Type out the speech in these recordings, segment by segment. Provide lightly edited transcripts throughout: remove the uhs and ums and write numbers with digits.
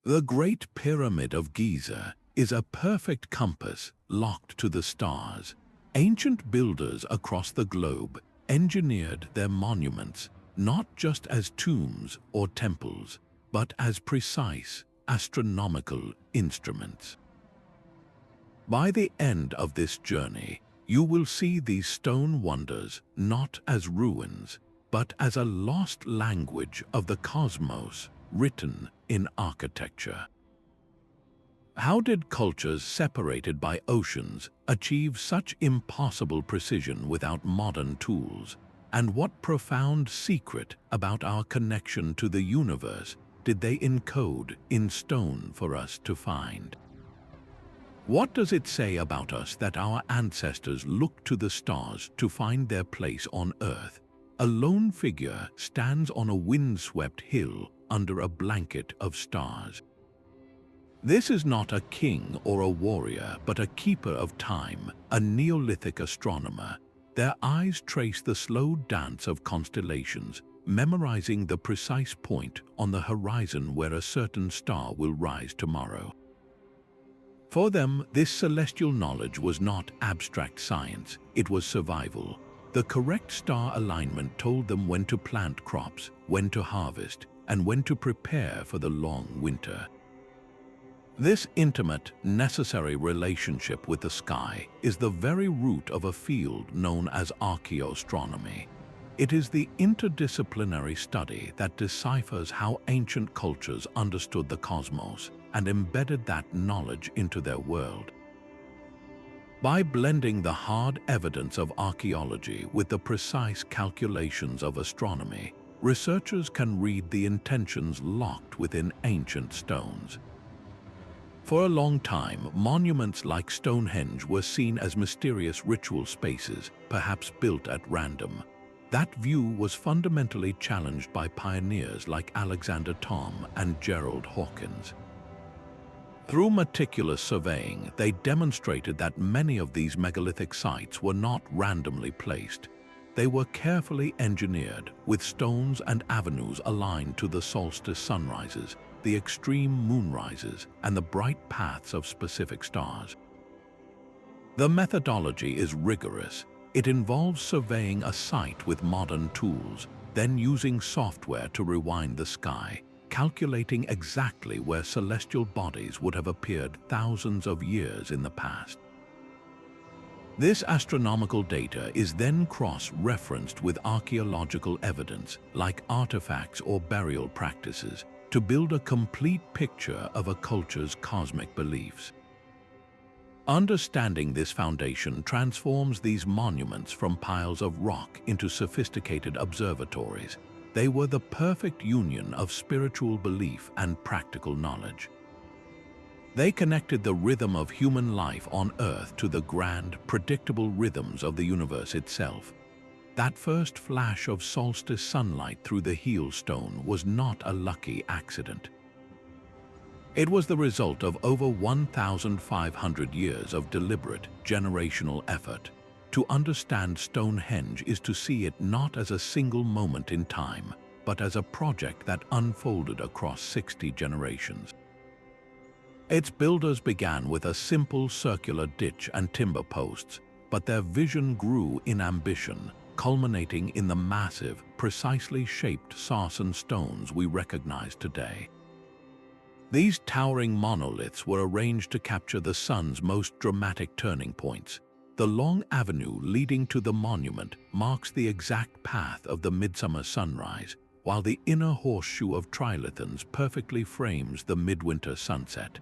The Great Pyramid of Giza is a perfect compass locked to the stars. Ancient builders across the globe engineered their monuments not just as tombs or temples, but as precise astronomical instruments. By the end of this journey, you will see these stone wonders not as ruins, but as a lost language of the cosmos written in architecture. How did cultures separated by oceans achieve such impossible precision without modern tools? And what profound secret about our connection to the universe did they encode in stone for us to find? What does it say about us that our ancestors looked to the stars to find their place on Earth? A lone figure stands on a windswept hill under a blanket of stars. This is not a king or a warrior, but a keeper of time, a Neolithic astronomer. Their eyes trace the slow dance of constellations, memorizing the precise point on the horizon where a certain star will rise tomorrow. For them, this celestial knowledge was not abstract science, it was survival. The correct star alignment told them when to plant crops, when to harvest, and when to prepare for the long winter. This intimate, necessary relationship with the sky is the very root of a field known as archaeoastronomy. It is the interdisciplinary study that deciphers how ancient cultures understood the cosmos and embedded that knowledge into their world. By blending the hard evidence of archaeology with the precise calculations of astronomy, researchers can read the intentions locked within ancient stones. For a long time, monuments like Stonehenge were seen as mysterious ritual spaces, perhaps built at random. That view was fundamentally challenged by pioneers like Alexander Thom and Gerald Hawkins. Through meticulous surveying, they demonstrated that many of these megalithic sites were not randomly placed. They were carefully engineered, with stones and avenues aligned to the solstice sunrises, the extreme moonrises, and the bright paths of specific stars. The methodology is rigorous. It involves surveying a site with modern tools, then using software to rewind the sky, calculating exactly where celestial bodies would have appeared thousands of years in the past. This astronomical data is then cross-referenced with archaeological evidence, like artifacts or burial practices, to build a complete picture of a culture's cosmic beliefs. Understanding this foundation transforms these monuments from piles of rock into sophisticated observatories. They were the perfect union of spiritual belief and practical knowledge. They connected the rhythm of human life on Earth to the grand, predictable rhythms of the universe itself. That first flash of solstice sunlight through the heel stone was not a lucky accident. It was the result of over 1,500 years of deliberate, generational effort. To understand Stonehenge is to see it not as a single moment in time, but as a project that unfolded across 60 generations. Its builders began with a simple circular ditch and timber posts, but their vision grew in ambition, culminating in the massive, precisely shaped sarsen stones we recognize today. These towering monoliths were arranged to capture the sun's most dramatic turning points. The long avenue leading to the monument marks the exact path of the midsummer sunrise, while the inner horseshoe of trilithons perfectly frames the midwinter sunset.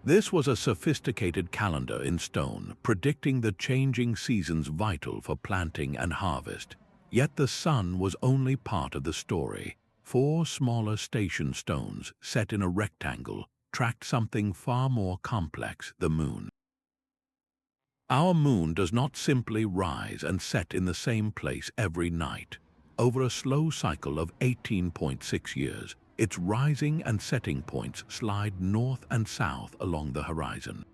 This was a sophisticated calendar in stone, predicting the changing seasons vital for planting and harvest. Yet the sun was only part of the story. 4 smaller station stones, set in a rectangle, tracked something far more complex: the moon. Our moon does not simply rise and set in the same place every night. Over a slow cycle of 18.6 years, its rising and setting points slide north and south along the horizon.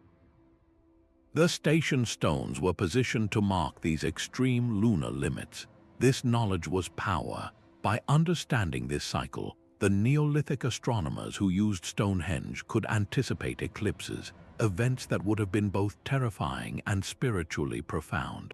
The station stones were positioned to mark these extreme lunar limits. This knowledge was power. By understanding this cycle, the Neolithic astronomers who used Stonehenge could anticipate eclipses, events that would have been both terrifying and spiritually profound.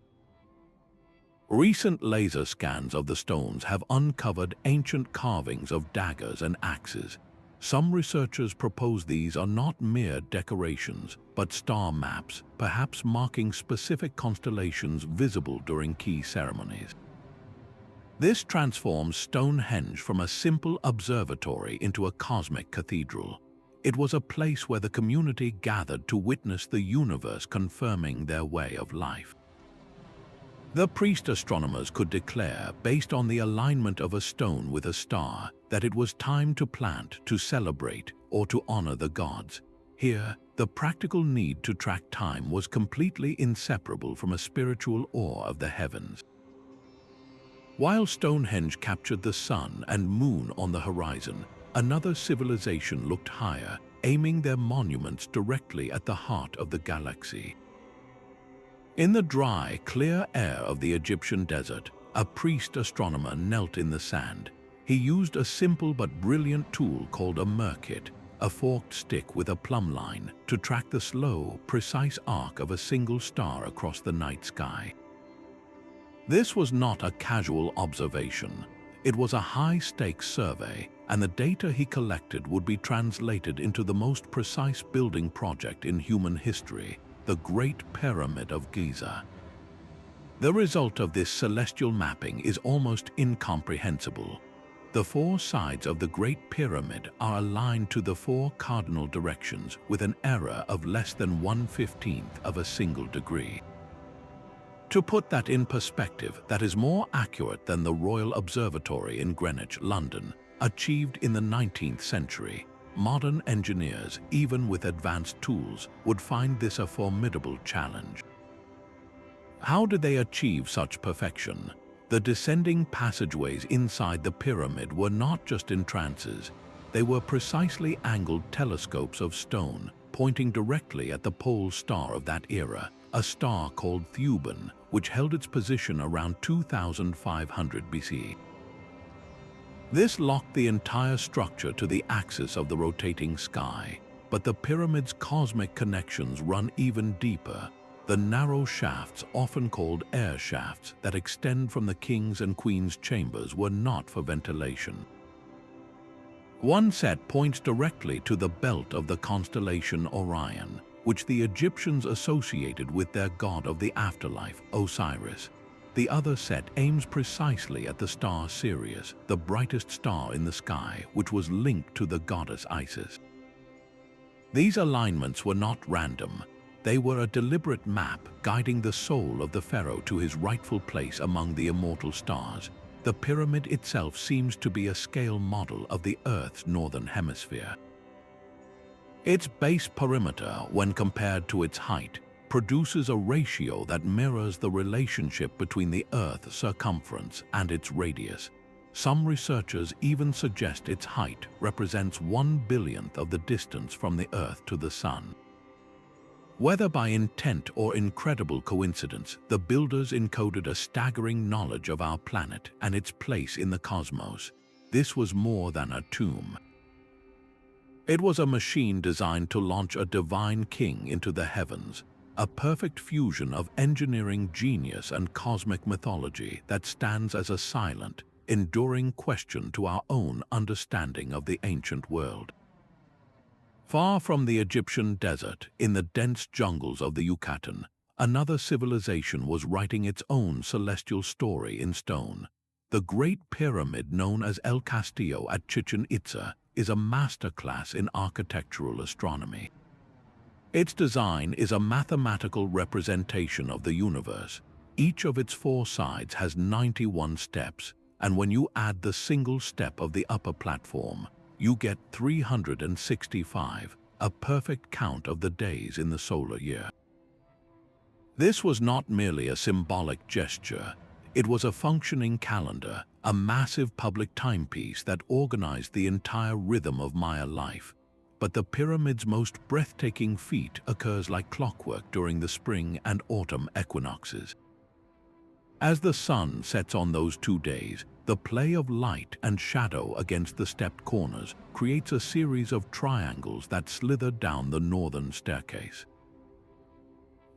Recent laser scans of the stones have uncovered ancient carvings of daggers and axes. Some researchers propose these are not mere decorations, but star maps, perhaps marking specific constellations visible during key ceremonies. This transforms Stonehenge from a simple observatory into a cosmic cathedral. It was a place where the community gathered to witness the universe confirming their way of life. The priest astronomers could declare, based on the alignment of a stone with a star, that it was time to plant, to celebrate, or to honor the gods. Here, the practical need to track time was completely inseparable from a spiritual awe of the heavens. While Stonehenge captured the sun and moon on the horizon, another civilization looked higher, aiming their monuments directly at the heart of the galaxy. In the dry, clear air of the Egyptian desert, a priest astronomer knelt in the sand. He used a simple but brilliant tool called a merkit, a forked stick with a plumb line, to track the slow, precise arc of a single star across the night sky. This was not a casual observation. It was a high-stakes survey, and the data he collected would be translated into the most precise building project in human history, the Great Pyramid of Giza. The result of this celestial mapping is almost incomprehensible. The four sides of the Great Pyramid are aligned to the four cardinal directions with an error of less than 1/15 of a single degree. To put that in perspective, that is more accurate than the Royal Observatory in Greenwich, London, achieved in the 19th century. Modern engineers, even with advanced tools, would find this a formidable challenge. How did they achieve such perfection? The descending passageways inside the pyramid were not just entrances. They were precisely angled telescopes of stone, pointing directly at the pole star of that era, a star called Thuban, which held its position around 2500 BC. This locked the entire structure to the axis of the rotating sky, but the pyramid's cosmic connections run even deeper. The narrow shafts, often called air shafts, that extend from the king's and queen's chambers were not for ventilation. One set points directly to the belt of the constellation Orion, which the Egyptians associated with their god of the afterlife, Osiris. The other set aims precisely at the star Sirius, the brightest star in the sky, which was linked to the goddess Isis. These alignments were not random. They were a deliberate map guiding the soul of the pharaoh to his rightful place among the immortal stars. The pyramid itself seems to be a scale model of the Earth's northern hemisphere. Its base perimeter, when compared to its height, produces a ratio that mirrors the relationship between the Earth's circumference and its radius. Some researchers even suggest its height represents 1/1000th of the distance from the Earth to the Sun. Whether by intent or incredible coincidence, the builders encoded a staggering knowledge of our planet and its place in the cosmos. This was more than a tomb. It was a machine designed to launch a divine king into the heavens, a perfect fusion of engineering genius and cosmic mythology that stands as a silent, enduring question to our own understanding of the ancient world. Far from the Egyptian desert, in the dense jungles of the Yucatan, another civilization was writing its own celestial story in stone. The Great Pyramid, known as El Castillo at Chichen Itza, is a masterclass in architectural astronomy. Its design is a mathematical representation of the universe. Each of its four sides has 91 steps, and when you add the single step of the upper platform, you get 365, a perfect count of the days in the solar year. This was not merely a symbolic gesture. It was a functioning calendar, a massive public timepiece that organized the entire rhythm of Maya life. But the pyramid's most breathtaking feat occurs like clockwork during the spring and autumn equinoxes. As the sun sets on those 2 days, The play of light and shadow against the stepped corners creates a series of triangles that slither down the northern staircase.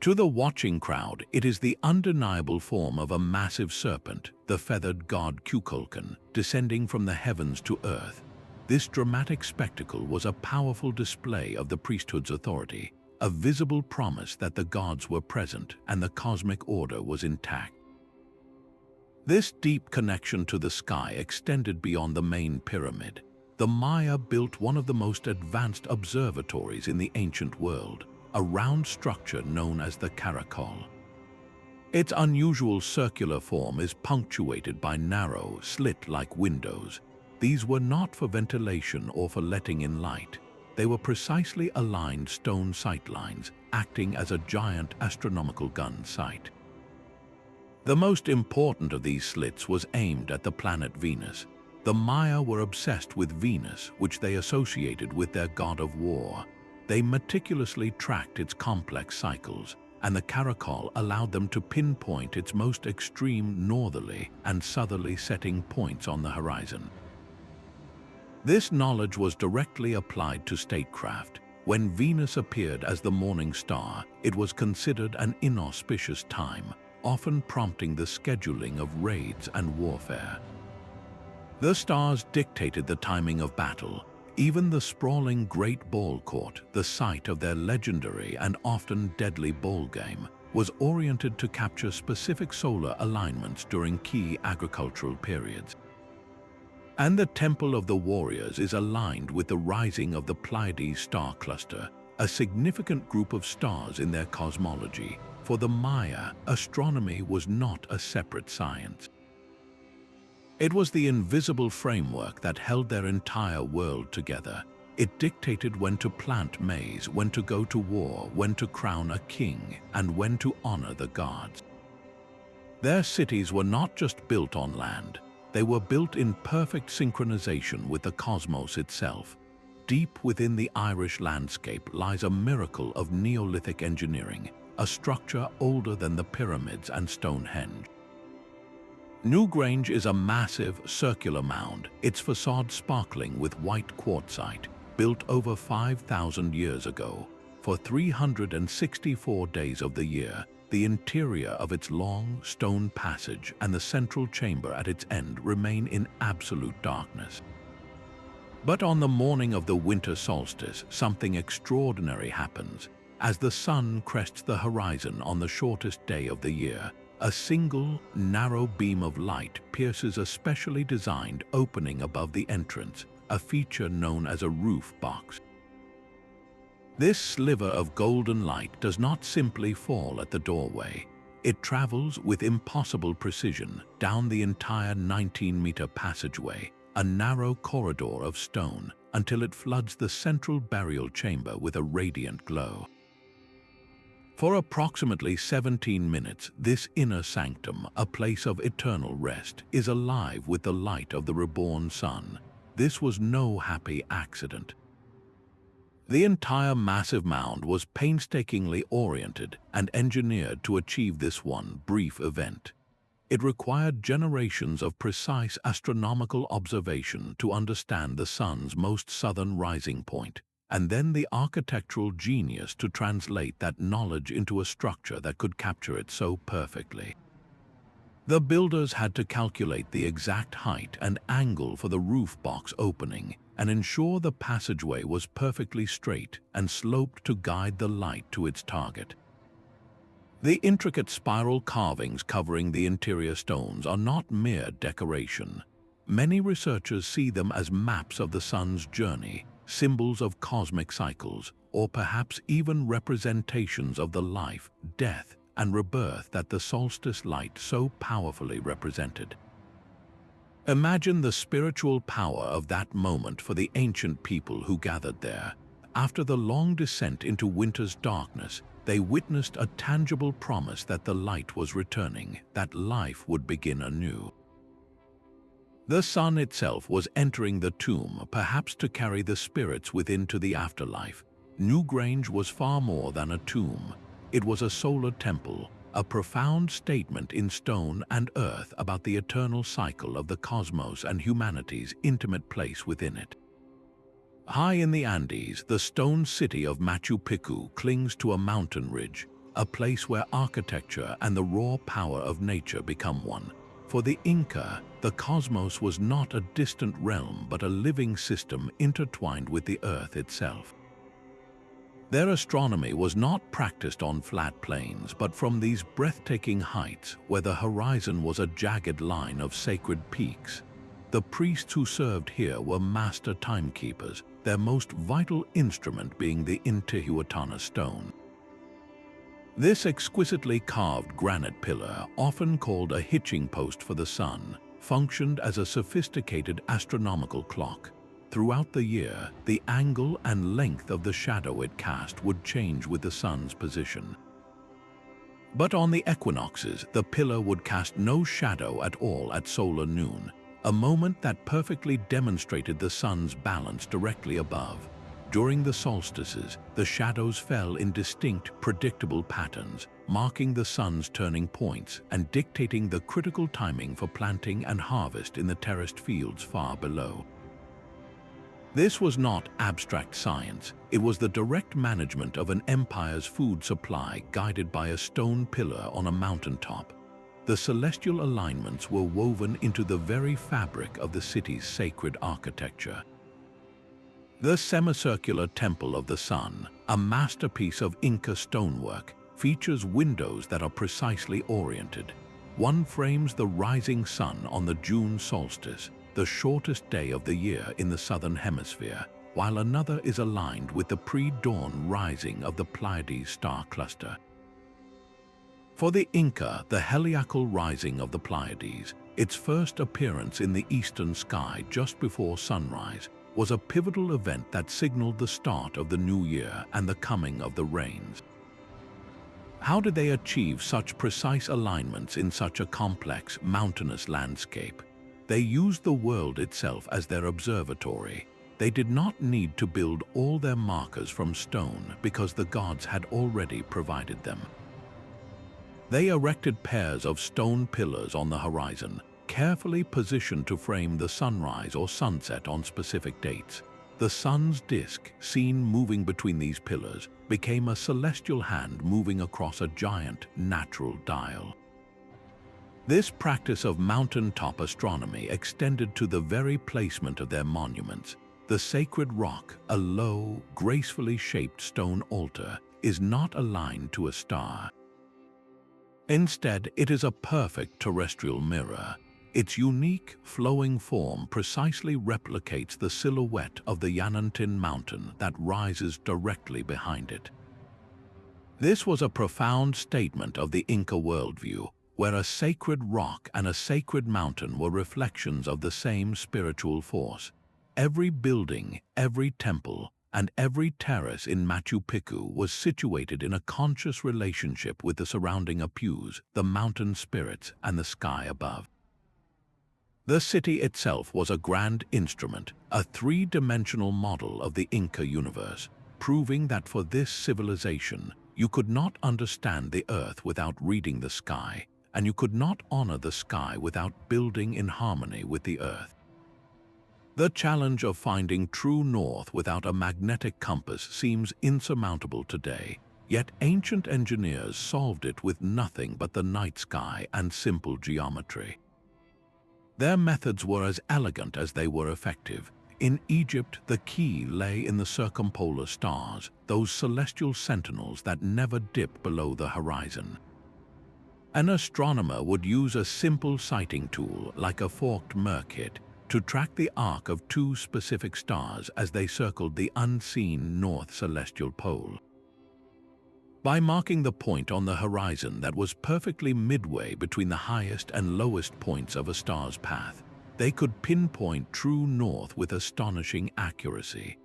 To the watching crowd, it is the undeniable form of a massive serpent, the feathered god Kukulkan, descending from the heavens to earth. This dramatic spectacle was a powerful display of the priesthood's authority, a visible promise that the gods were present and the cosmic order was intact. This deep connection to the sky extended beyond the main pyramid. The Maya built one of the most advanced observatories in the ancient world, a round structure known as the caracol. Its unusual circular form is punctuated by narrow, slit-like windows. These were not for ventilation or for letting in light. They were precisely aligned stone sightlines, acting as a giant astronomical gun sight. The most important of these slits was aimed at the planet Venus. The Maya were obsessed with Venus, which they associated with their god of war. They meticulously tracked its complex cycles, and the caracol allowed them to pinpoint its most extreme northerly and southerly setting points on the horizon. This knowledge was directly applied to statecraft. When Venus appeared as the morning star, it was considered an inauspicious time, often prompting the scheduling of raids and warfare. The stars dictated the timing of battle. Even the sprawling Great Ball Court, the site of their legendary and often deadly ball game, was oriented to capture specific solar alignments during key agricultural periods. And the Temple of the Warriors is aligned with the rising of the Pleiades star cluster, a significant group of stars in their cosmology. For the Maya, astronomy was not a separate science. It was the invisible framework that held their entire world together. It dictated when to plant maize, when to go to war, when to crown a king, and when to honor the gods. Their cities were not just built on land. They were built in perfect synchronization with the cosmos itself. Deep within the Irish landscape lies a miracle of Neolithic engineering, a structure older than the pyramids and Stonehenge. Newgrange is a massive, circular mound, its facade sparkling with white quartzite, built over 5,000 years ago. For 364 days of the year, the interior of its long, stone passage and the central chamber at its end remain in absolute darkness. But on the morning of the winter solstice, something extraordinary happens. As the sun crests the horizon on the shortest day of the year, a single, narrow beam of light pierces a specially designed opening above the entrance, a feature known as a roof box. This sliver of golden light does not simply fall at the doorway. It travels with impossible precision down the entire 19-meter passageway, a narrow corridor of stone, until it floods the central burial chamber with a radiant glow. For approximately 17 minutes, this inner sanctum, a place of eternal rest, is alive with the light of the reborn sun. This was no happy accident. The entire massive mound was painstakingly oriented and engineered to achieve this one brief event. It required generations of precise astronomical observation to understand the sun's most southern rising point, and then the architectural genius to translate that knowledge into a structure that could capture it so perfectly. The builders had to calculate the exact height and angle for the roof box opening and ensure the passageway was perfectly straight and sloped to guide the light to its target. The intricate spiral carvings covering the interior stones are not mere decoration. Many researchers see them as maps of the sun's journey, symbols of cosmic cycles, or perhaps even representations of the life, death, and rebirth that the solstice light so powerfully represented. Imagine the spiritual power of that moment for the ancient people who gathered there. After the long descent into winter's darkness, they witnessed a tangible promise that the light was returning, that life would begin anew. The sun itself was entering the tomb, perhaps to carry the spirits within to the afterlife. Newgrange was far more than a tomb. It was a solar temple, a profound statement in stone and earth about the eternal cycle of the cosmos and humanity's intimate place within it. High in the Andes, the stone city of Machu Picchu clings to a mountain ridge, a place where architecture and the raw power of nature become one. For the Inca, the cosmos was not a distant realm but a living system intertwined with the earth itself. Their astronomy was not practiced on flat plains, but from these breathtaking heights where the horizon was a jagged line of sacred peaks. The priests who served here were master timekeepers, their most vital instrument being the Intihuatana stone. This exquisitely carved granite pillar, often called a hitching post for the sun, functioned as a sophisticated astronomical clock. Throughout the year, the angle and length of the shadow it cast would change with the sun's position. But on the equinoxes, the pillar would cast no shadow at all at solar noon, a moment that perfectly demonstrated the sun's balance directly above. During the solstices, the shadows fell in distinct, predictable patterns, marking the sun's turning points and dictating the critical timing for planting and harvest in the terraced fields far below. This was not abstract science, it was the direct management of an empire's food supply guided by a stone pillar on a mountaintop. The celestial alignments were woven into the very fabric of the city's sacred architecture. The semicircular Temple of the Sun, a masterpiece of Inca stonework, features windows that are precisely oriented. One frames the rising sun on the June solstice, the shortest day of the year in the southern hemisphere, while another is aligned with the pre-dawn rising of the Pleiades star cluster. For the Inca, the heliacal rising of the Pleiades, its first appearance in the eastern sky just before sunrise, was a pivotal event that signaled the start of the new year and the coming of the rains. How did they achieve such precise alignments in such a complex, mountainous landscape? They used the world itself as their observatory. They did not need to build all their markers from stone because the gods had already provided them. They erected pairs of stone pillars on the horizon, carefully positioned to frame the sunrise or sunset on specific dates. The sun's disk, seen moving between these pillars, became a celestial hand moving across a giant natural dial. This practice of mountaintop astronomy extended to the very placement of their monuments. The sacred rock, a low, gracefully shaped stone altar, is not aligned to a star. Instead, it is a perfect terrestrial mirror. Its unique, flowing form precisely replicates the silhouette of the Yanantin mountain that rises directly behind it. This was a profound statement of the Inca worldview, where a sacred rock and a sacred mountain were reflections of the same spiritual force. Every building, every temple, and every terrace in Machu Picchu was situated in a conscious relationship with the surrounding apus, the mountain spirits, and the sky above. The city itself was a grand instrument, a three-dimensional model of the Inca universe, proving that for this civilization, you could not understand the earth without reading the sky, and you could not honor the sky without building in harmony with the earth. The challenge of finding true north without a magnetic compass seems insurmountable today, yet ancient engineers solved it with nothing but the night sky and simple geometry. Their methods were as elegant as they were effective. In Egypt, the key lay in the circumpolar stars, those celestial sentinels that never dip below the horizon. An astronomer would use a simple sighting tool, like a forked Merkit, to track the arc of two specific stars as they circled the unseen north celestial pole. By marking the point on the horizon that was perfectly midway between the highest and lowest points of a star's path, they could pinpoint true north with astonishing accuracy.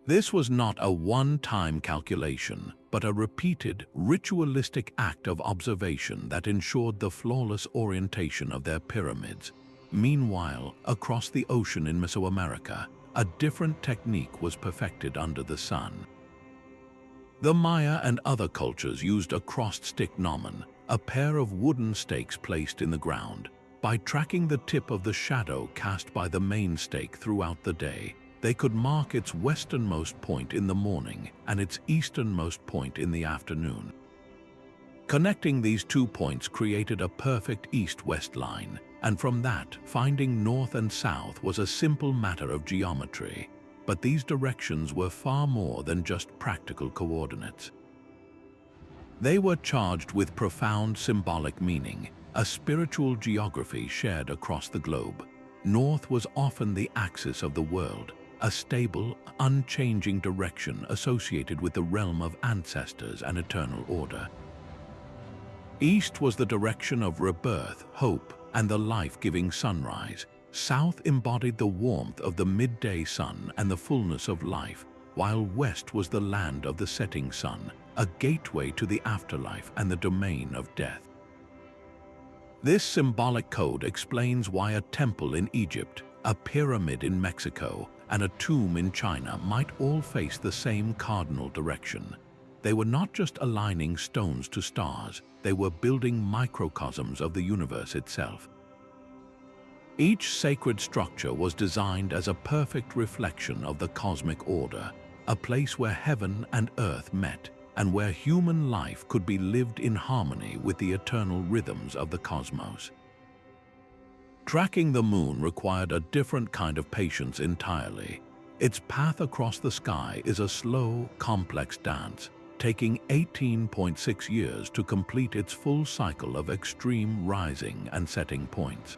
This was not a one-time calculation, but a repeated, ritualistic act of observation that ensured the flawless orientation of their pyramids. Meanwhile, across the ocean in Mesoamerica, a different technique was perfected under the sun. The Maya and other cultures used a crossed stick gnomon, a pair of wooden stakes placed in the ground. By tracking the tip of the shadow cast by the main stake throughout the day, they could mark its westernmost point in the morning and its easternmost point in the afternoon. Connecting these 2 points created a perfect east-west line, and from that, finding north and south was a simple matter of geometry. But these directions were far more than just practical coordinates. They were charged with profound symbolic meaning, a spiritual geography shared across the globe. North was often the axis of the world, a stable, unchanging direction associated with the realm of ancestors and eternal order. East was the direction of rebirth, hope, and the life-giving sunrise. South embodied the warmth of the midday sun and the fullness of life, while west was the land of the setting sun, a gateway to the afterlife and the domain of death. This symbolic code explains why a temple in Egypt, a pyramid in Mexico, and a tomb in China might all face the same cardinal direction. They were not just aligning stones to stars, they were building microcosms of the universe itself. Each sacred structure was designed as a perfect reflection of the cosmic order, a place where heaven and earth met, and where human life could be lived in harmony with the eternal rhythms of the cosmos. Tracking the moon required a different kind of patience entirely. Its path across the sky is a slow, complex dance, taking 18.6 years to complete its full cycle of extreme rising and setting points.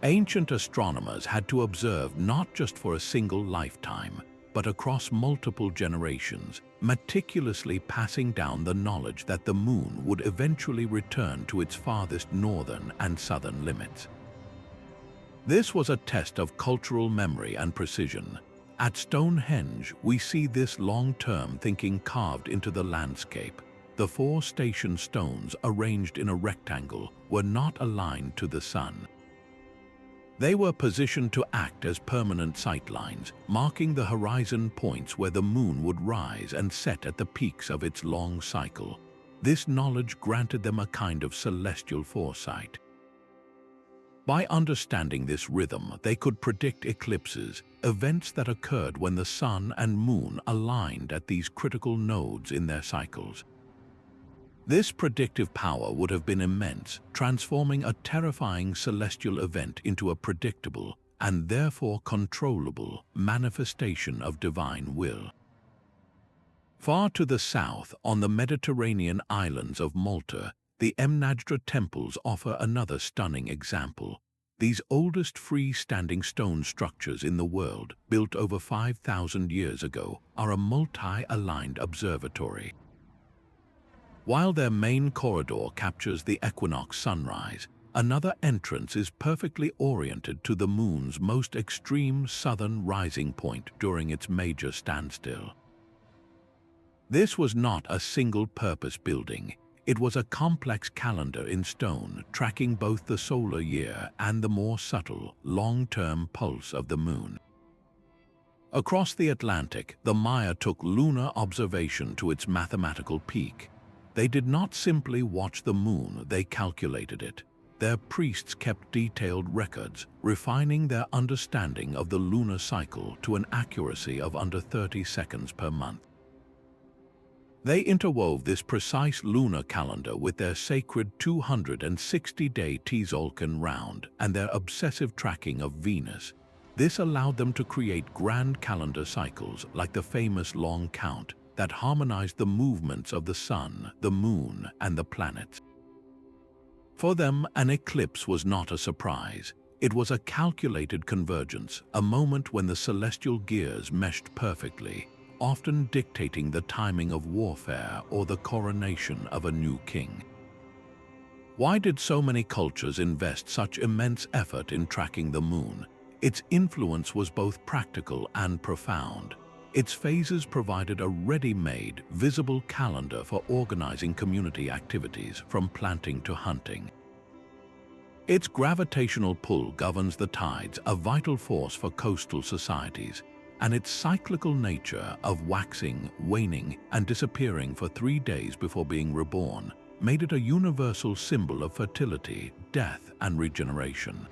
Ancient astronomers had to observe not just for a single lifetime, but across multiple generations, meticulously passing down the knowledge that the moon would eventually return to its farthest northern and southern limits. This was a test of cultural memory and precision. At Stonehenge, we see this long-term thinking carved into the landscape. The 4 station stones arranged in a rectangle were not aligned to the sun. They were positioned to act as permanent sightlines, marking the horizon points where the moon would rise and set at the peaks of its long cycle. This knowledge granted them a kind of celestial foresight. By understanding this rhythm, they could predict eclipses, events that occurred when the sun and moon aligned at these critical nodes in their cycles. This predictive power would have been immense, transforming a terrifying celestial event into a predictable, and therefore controllable, manifestation of divine will. Far to the south, on the Mediterranean islands of Malta, the Mnajdra temples offer another stunning example. These oldest freestanding stone structures in the world, built over 5,000 years ago, are a multi-aligned observatory. While their main corridor captures the equinox sunrise, another entrance is perfectly oriented to the moon's most extreme southern rising point during its major standstill. This was not a single-purpose building. It was a complex calendar in stone, tracking both the solar year and the more subtle, long-term pulse of the moon. Across the Atlantic, the Maya took lunar observation to its mathematical peak. They did not simply watch the moon, they calculated it. Their priests kept detailed records, refining their understanding of the lunar cycle to an accuracy of under 30 seconds per month. They interwove this precise lunar calendar with their sacred 260-day Tzolk'in round and their obsessive tracking of Venus. This allowed them to create grand calendar cycles like the famous long count that harmonized the movements of the sun, the moon, and the planets. For them, an eclipse was not a surprise. It was a calculated convergence, a moment when the celestial gears meshed perfectly, often dictating the timing of warfare or the coronation of a new king. Why did so many cultures invest such immense effort in tracking the moon? Its influence was both practical and profound. Its phases provided a ready-made, visible calendar for organizing community activities from planting to hunting. Its gravitational pull governs the tides, a vital force for coastal societies. and its cyclical nature of waxing, waning, and disappearing for 3 days before being reborn made it a universal symbol of fertility, death, and regeneration.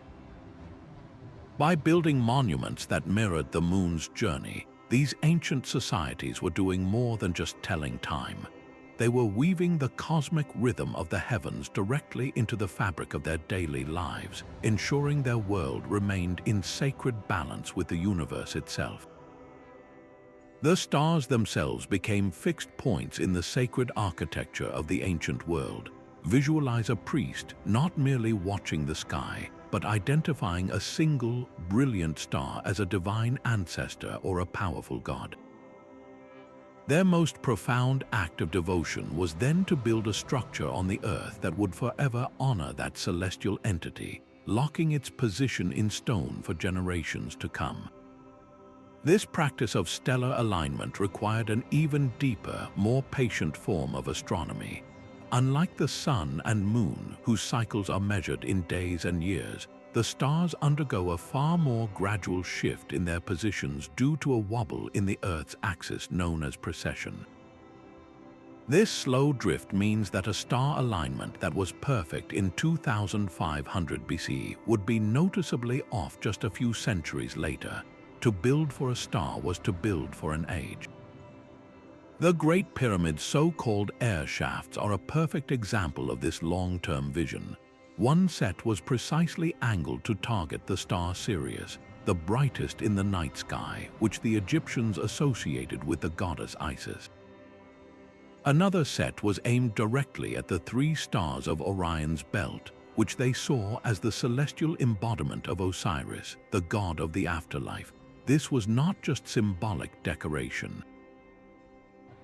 By building monuments that mirrored the moon's journey, these ancient societies were doing more than just telling time. They were weaving the cosmic rhythm of the heavens directly into the fabric of their daily lives, ensuring their world remained in sacred balance with the universe itself. The stars themselves became fixed points in the sacred architecture of the ancient world. Visualize a priest not merely watching the sky, but identifying a single, brilliant star as a divine ancestor or a powerful god. Their most profound act of devotion was then to build a structure on the earth that would forever honor that celestial entity, locking its position in stone for generations to come. This practice of stellar alignment required an even deeper, more patient form of astronomy. Unlike the sun and moon, whose cycles are measured in days and years, the stars undergo a far more gradual shift in their positions due to a wobble in the Earth's axis known as precession. This slow drift means that a star alignment that was perfect in 2500 BC would be noticeably off just a few centuries later. To build for a star was to build for an age. The Great Pyramid's so-called air shafts are a perfect example of this long-term vision. One set was precisely angled to target the star Sirius, the brightest in the night sky, which the Egyptians associated with the goddess Isis. Another set was aimed directly at the 3 stars of Orion's belt, which they saw as the celestial embodiment of Osiris, the god of the afterlife. This was not just symbolic decoration.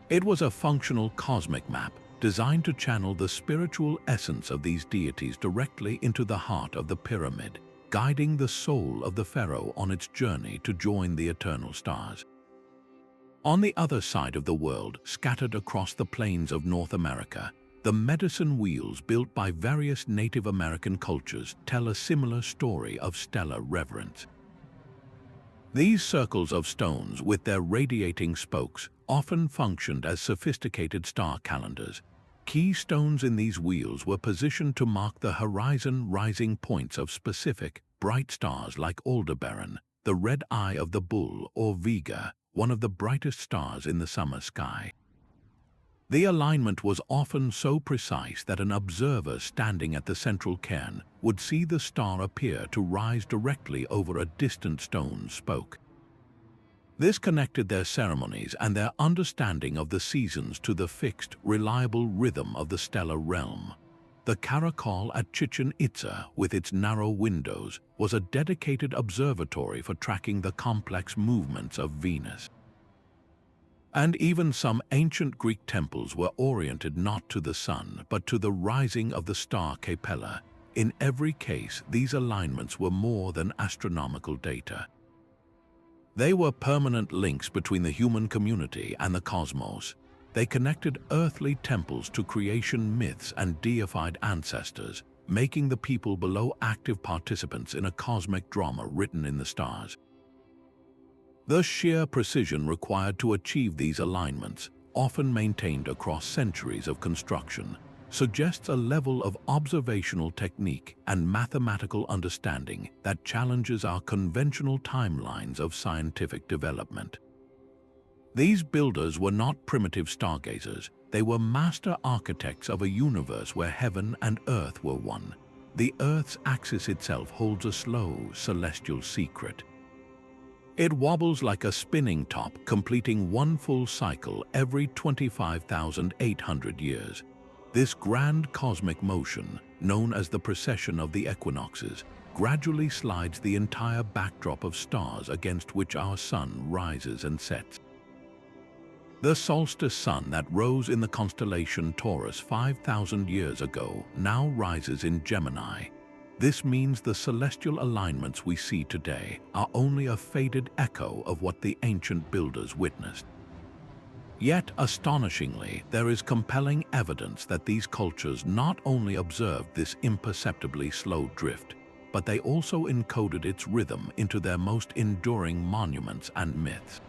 It was a functional cosmic map designed to channel the spiritual essence of these deities directly into the heart of the pyramid, guiding the soul of the pharaoh on its journey to join the eternal stars. On the other side of the world, scattered across the plains of North America, the medicine wheels built by various Native American cultures tell a similar story of stellar reverence. These circles of stones with their radiating spokes often functioned as sophisticated star calendars. Key stones in these wheels were positioned to mark the horizon rising points of specific, bright stars like Aldebaran, the red eye of the bull, or Vega, one of the brightest stars in the summer sky. The alignment was often so precise that an observer standing at the central cairn would see the star appear to rise directly over a distant stone spoke. This connected their ceremonies and their understanding of the seasons to the fixed, reliable rhythm of the stellar realm. The caracol at Chichen Itza, with its narrow windows, was a dedicated observatory for tracking the complex movements of Venus. And even some ancient Greek temples were oriented not to the sun, but to the rising of the star Capella. In every case, these alignments were more than astronomical data. They were permanent links between the human community and the cosmos. They connected earthly temples to creation myths and deified ancestors, making the people below active participants in a cosmic drama written in the stars. The sheer precision required to achieve these alignments, often maintained across centuries of construction, suggests a level of observational technique and mathematical understanding that challenges our conventional timelines of scientific development. These builders were not primitive stargazers, they were master architects of a universe where heaven and earth were one. The Earth's axis itself holds a slow, celestial secret. It wobbles like a spinning top, completing one full cycle every 25,800 years. This grand cosmic motion, known as the precession of the equinoxes, gradually slides the entire backdrop of stars against which our sun rises and sets. The solstice sun that rose in the constellation Taurus 5,000 years ago now rises in Gemini. This means the celestial alignments we see today are only a faded echo of what the ancient builders witnessed. Yet, astonishingly, there is compelling evidence that these cultures not only observed this imperceptibly slow drift, but they also encoded its rhythm into their most enduring monuments and myths.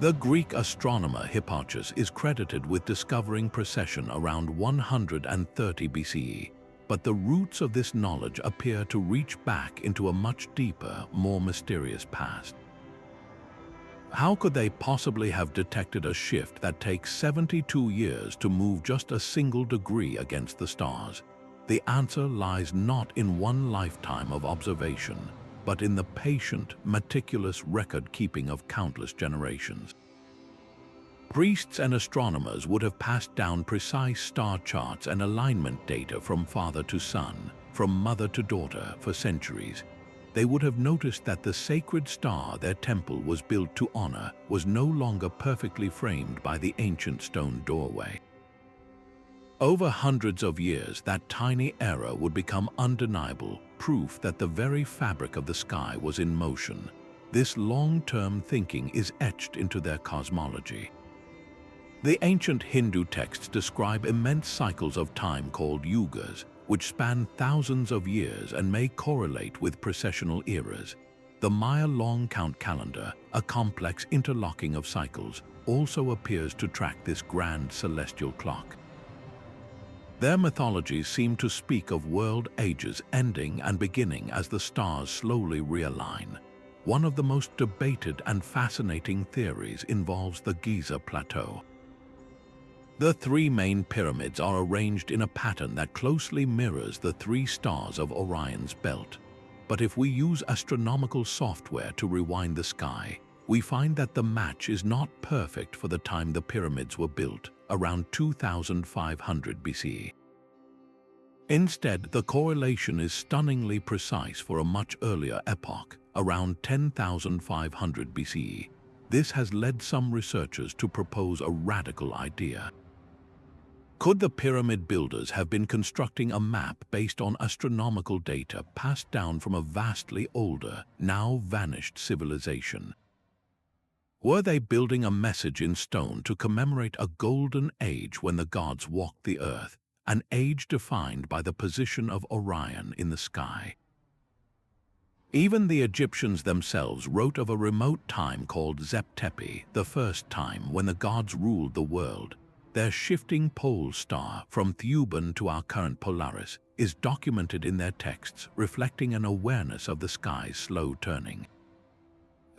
The Greek astronomer Hipparchus is credited with discovering precession around 130 BCE, but the roots of this knowledge appear to reach back into a much deeper, more mysterious past. How could they possibly have detected a shift that takes 72 years to move just a single degree against the stars? The answer lies not in one lifetime of observation, but in the patient, meticulous record-keeping of countless generations. Priests and astronomers would have passed down precise star charts and alignment data from father to son, from mother to daughter for centuries. They would have noticed that the sacred star their temple was built to honor was no longer perfectly framed by the ancient stone doorway. Over hundreds of years, that tiny error would become undeniable proof that the very fabric of the sky was in motion. This long-term thinking is etched into their cosmology. The ancient Hindu texts describe immense cycles of time called yugas, which span thousands of years and may correlate with precessional eras. The Maya long count calendar, a complex interlocking of cycles, also appears to track this grand celestial clock. Their mythologies seem to speak of world ages ending and beginning as the stars slowly realign. One of the most debated and fascinating theories involves the Giza plateau. The three main pyramids are arranged in a pattern that closely mirrors the three stars of Orion's belt. But if we use astronomical software to rewind the sky, we find that the match is not perfect for the time the pyramids were built, around 2500 BCE. Instead, the correlation is stunningly precise for a much earlier epoch, around 10,500 BCE. This has led some researchers to propose a radical idea. Could the pyramid builders have been constructing a map based on astronomical data passed down from a vastly older, now vanished civilization? Were they building a message in stone to commemorate a golden age when the gods walked the earth, an age defined by the position of Orion in the sky? Even the Egyptians themselves wrote of a remote time called Zep-Tepi, the first time when the gods ruled the world. Their shifting pole star, from Thuban to our current Polaris, is documented in their texts, reflecting an awareness of the sky's slow turning.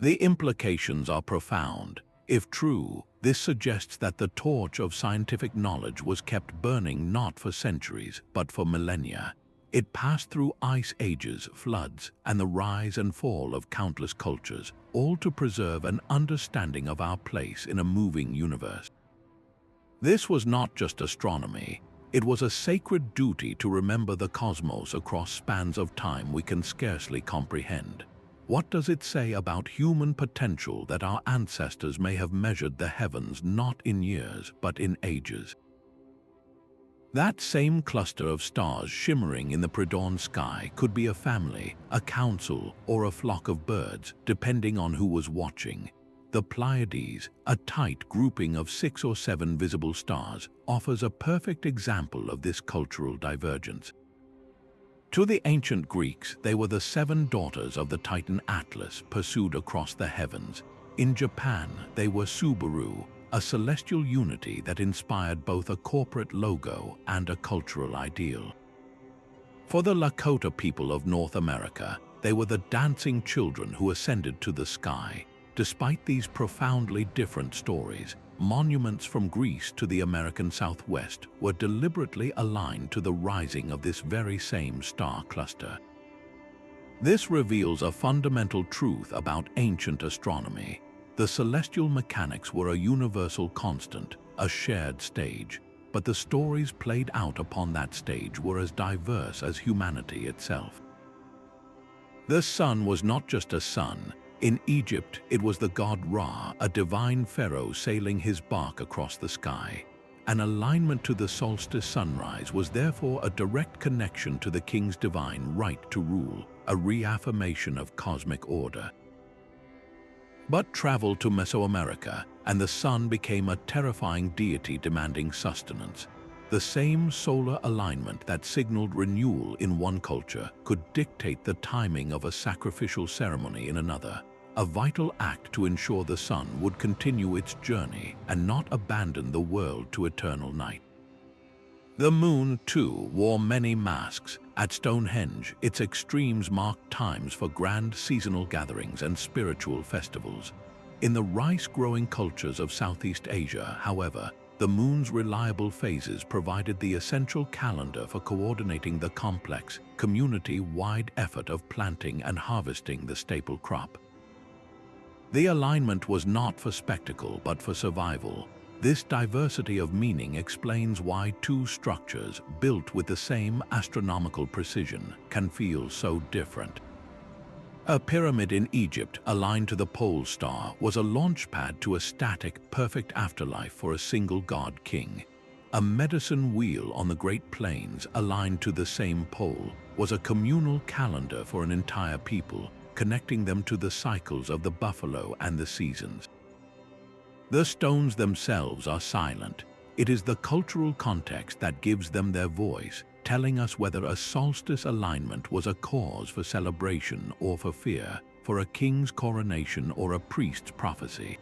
The implications are profound. If true, this suggests that the torch of scientific knowledge was kept burning not for centuries, but for millennia. It passed through ice ages, floods, and the rise and fall of countless cultures, all to preserve an understanding of our place in a moving universe. This was not just astronomy. It was a sacred duty to remember the cosmos across spans of time we can scarcely comprehend. What does it say about human potential that our ancestors may have measured the heavens not in years, but in ages? That same cluster of stars shimmering in the pre-dawn sky could be a family, a council, or a flock of birds, depending on who was watching. The Pleiades, a tight grouping of 6 or 7 visible stars, offers a perfect example of this cultural divergence. To the ancient Greeks, they were the 7 daughters of the Titan Atlas pursued across the heavens. In Japan, they were Subaru, a celestial unity that inspired both a corporate logo and a cultural ideal. For the Lakota people of North America, they were the dancing children who ascended to the sky. Despite these profoundly different stories, monuments from Greece to the American Southwest were deliberately aligned to the rising of this very same star cluster. This reveals a fundamental truth about ancient astronomy. The celestial mechanics were a universal constant, a shared stage, but the stories played out upon that stage were as diverse as humanity itself. The sun was not just a sun. In Egypt, it was the god Ra, a divine pharaoh sailing his bark across the sky. An alignment to the solstice sunrise was therefore a direct connection to the king's divine right to rule, a reaffirmation of cosmic order. But travel to Mesoamerica, and the sun became a terrifying deity demanding sustenance. The same solar alignment that signaled renewal in one culture could dictate the timing of a sacrificial ceremony in another, a vital act to ensure the sun would continue its journey and not abandon the world to eternal night. The moon, too, wore many masks. At Stonehenge, its extremes marked times for grand seasonal gatherings and spiritual festivals. In the rice-growing cultures of Southeast Asia, however, the moon's reliable phases provided the essential calendar for coordinating the complex, community-wide effort of planting and harvesting the staple crop. The alignment was not for spectacle but for survival. This diversity of meaning explains why two structures built with the same astronomical precision can feel so different. A pyramid in Egypt aligned to the pole star was a launchpad to a static, perfect afterlife for a single god king. A medicine wheel on the Great Plains aligned to the same pole was a communal calendar for an entire people, connecting them to the cycles of the buffalo and the seasons. The stones themselves are silent. It is the cultural context that gives them their voice, telling us whether a solstice alignment was a cause for celebration or for fear, for a king's coronation or a priest's prophecy.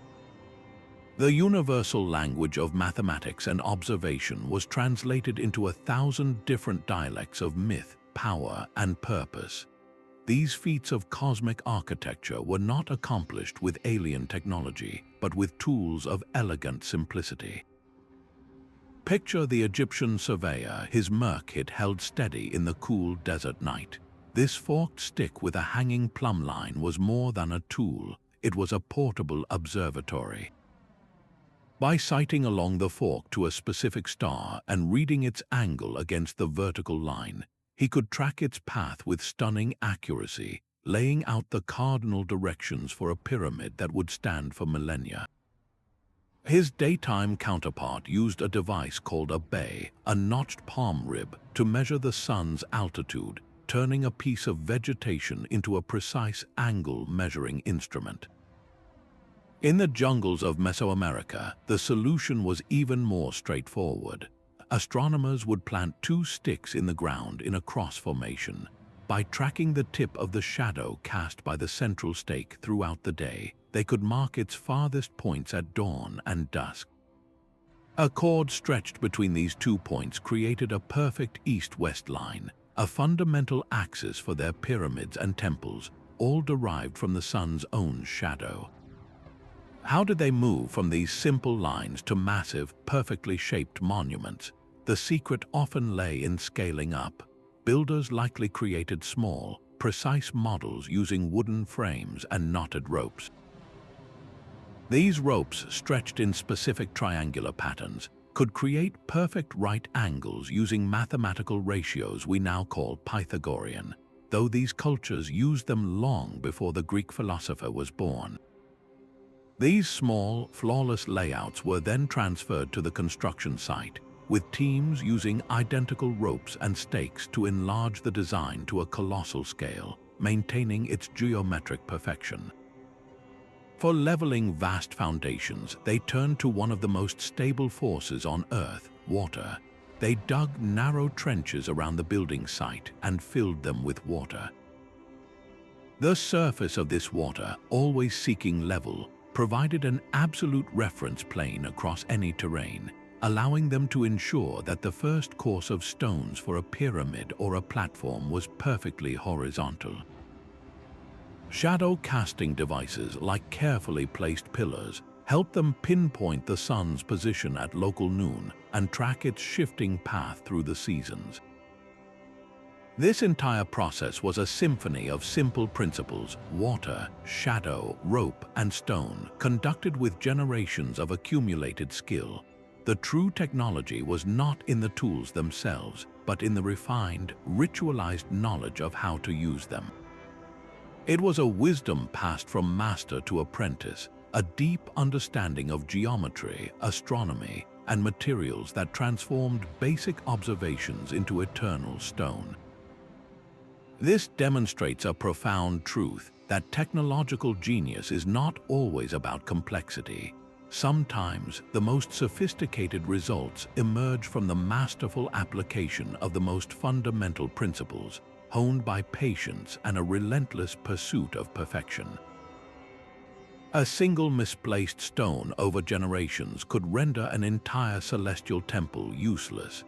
The universal language of mathematics and observation was translated into 1,000 different dialects of myth, power, and purpose. These feats of cosmic architecture were not accomplished with alien technology, but with tools of elegant simplicity. Picture the Egyptian surveyor, his merkit held steady in the cool desert night. This forked stick with a hanging plumb line was more than a tool, it was a portable observatory. By sighting along the fork to a specific star and reading its angle against the vertical line, he could track its path with stunning accuracy, laying out the cardinal directions for a pyramid that would stand for millennia. His daytime counterpart used a device called a bay, a notched palm rib, to measure the sun's altitude, turning a piece of vegetation into a precise angle measuring instrument. In the jungles of Mesoamerica, the solution was even more straightforward. Astronomers would plant two sticks in the ground in a cross formation. By tracking the tip of the shadow cast by the central stake throughout the day, they could mark its farthest points at dawn and dusk. A cord stretched between these 2 points created a perfect east-west line, a fundamental axis for their pyramids and temples, all derived from the sun's own shadow. How did they move from these simple lines to massive, perfectly shaped monuments? The secret often lay in scaling up. Builders likely created small, precise models using wooden frames and knotted ropes. These ropes, stretched in specific triangular patterns, could create perfect right angles using mathematical ratios we now call Pythagorean, though these cultures used them long before the Greek philosopher was born. These small, flawless layouts were then transferred to the construction site, with teams using identical ropes and stakes to enlarge the design to a colossal scale, maintaining its geometric perfection. For leveling vast foundations, they turned to one of the most stable forces on Earth, water. They dug narrow trenches around the building site and filled them with water. The surface of this water, always seeking level, provided an absolute reference plane across any terrain, allowing them to ensure that the first course of stones for a pyramid or a platform was perfectly horizontal. Shadow casting devices like carefully placed pillars helped them pinpoint the sun's position at local noon and track its shifting path through the seasons. This entire process was a symphony of simple principles: water, shadow, rope, and stone, conducted with generations of accumulated skill. The true technology was not in the tools themselves, but in the refined, ritualized knowledge of how to use them. It was a wisdom passed from master to apprentice, a deep understanding of geometry, astronomy, and materials that transformed basic observations into eternal stone. This demonstrates a profound truth, that technological genius is not always about complexity. Sometimes the most sophisticated results emerge from the masterful application of the most fundamental principles, honed by patience and a relentless pursuit of perfection. A single misplaced stone over generations could render an entire celestial temple useless.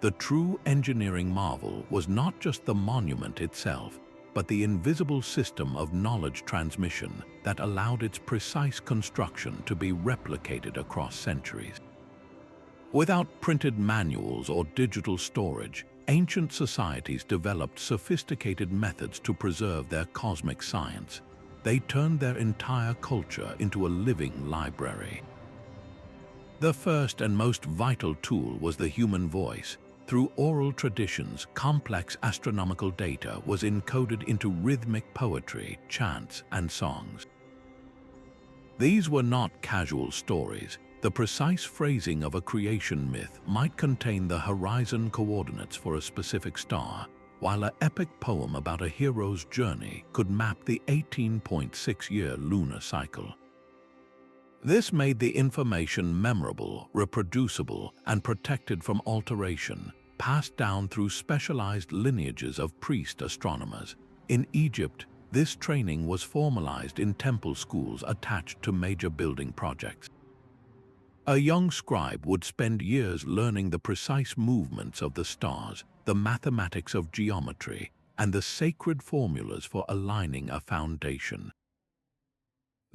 The true engineering marvel was not just the monument itself, but the invisible system of knowledge transmission that allowed its precise construction to be replicated across centuries. Without printed manuals or digital storage, ancient societies developed sophisticated methods to preserve their cosmic science. They turned their entire culture into a living library. The first and most vital tool was the human voice. Through oral traditions, complex astronomical data was encoded into rhythmic poetry, chants, and songs. These were not casual stories. The precise phrasing of a creation myth might contain the horizon coordinates for a specific star, while an epic poem about a hero's journey could map the 18.6-year lunar cycle. This made the information memorable, reproducible, and protected from alteration, passed down through specialized lineages of priest astronomers. In Egypt, this training was formalized in temple schools attached to major building projects. A young scribe would spend years learning the precise movements of the stars, the mathematics of geometry, and the sacred formulas for aligning a foundation.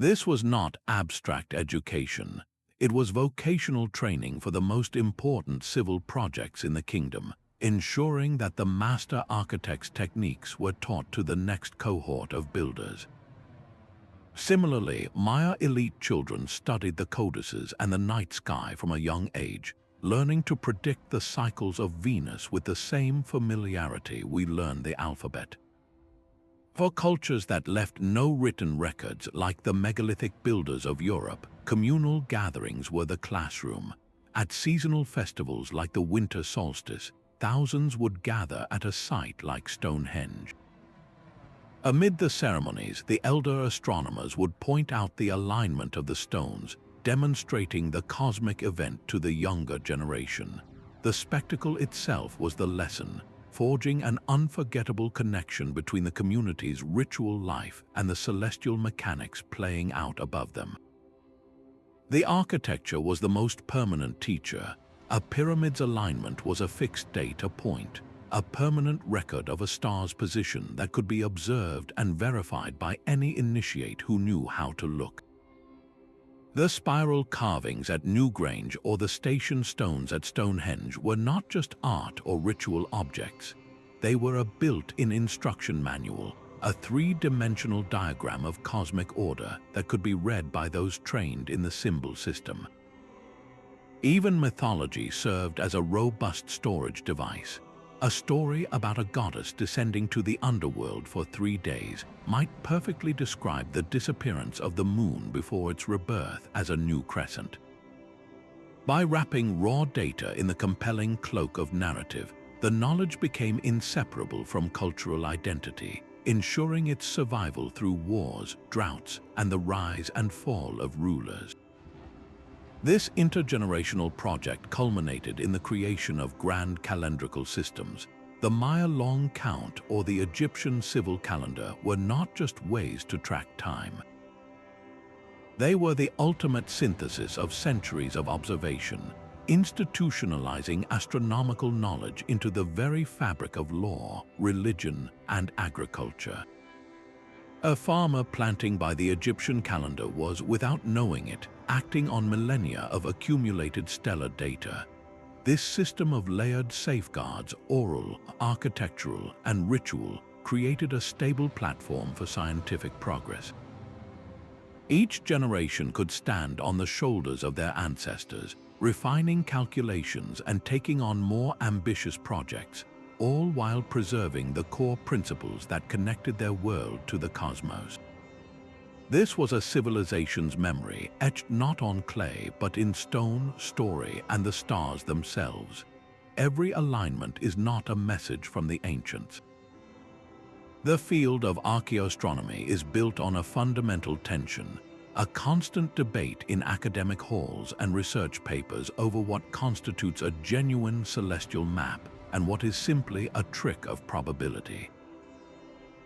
This was not abstract education. It was vocational training for the most important civil projects in the kingdom, ensuring that the master architect's techniques were taught to the next cohort of builders. Similarly, Maya elite children studied the codices and the night sky from a young age, learning to predict the cycles of Venus with the same familiarity we learn the alphabet. For cultures that left no written records like the megalithic builders of Europe, communal gatherings were the classroom. At seasonal festivals like the winter solstice, thousands would gather at a site like Stonehenge. Amid the ceremonies, the elder astronomers would point out the alignment of the stones, demonstrating the cosmic event to the younger generation. The spectacle itself was the lesson, forging an unforgettable connection between the community's ritual life and the celestial mechanics playing out above them. The architecture was the most permanent teacher. A pyramid's alignment was a fixed data point, a permanent record of a star's position that could be observed and verified by any initiate who knew how to look. The spiral carvings at Newgrange or the station stones at Stonehenge were not just art or ritual objects. They were a built-in instruction manual, a three-dimensional diagram of cosmic order that could be read by those trained in the symbol system. Even mythology served as a robust storage device. A story about a goddess descending to the underworld for 3 days might perfectly describe the disappearance of the moon before its rebirth as a new crescent. By wrapping raw data in the compelling cloak of narrative, the knowledge became inseparable from cultural identity, ensuring its survival through wars, droughts, and the rise and fall of rulers. This intergenerational project culminated in the creation of grand calendrical systems. The Maya long count or the Egyptian civil calendar were not just ways to track time. They were the ultimate synthesis of centuries of observation, institutionalizing astronomical knowledge into the very fabric of law, religion, and agriculture. A farmer planting by the Egyptian calendar was, without knowing it, acting on millennia of accumulated stellar data. This system of layered safeguards, oral, architectural, and ritual, created a stable platform for scientific progress. Each generation could stand on the shoulders of their ancestors, refining calculations and taking on more ambitious projects, all while preserving the core principles that connected their world to the cosmos. This was a civilization's memory, etched not on clay but in stone, story, and the stars themselves. Every alignment is not a message from the ancients. The field of archaeoastronomy is built on a fundamental tension, a constant debate in academic halls and research papers over what constitutes a genuine celestial map and what is simply a trick of probability.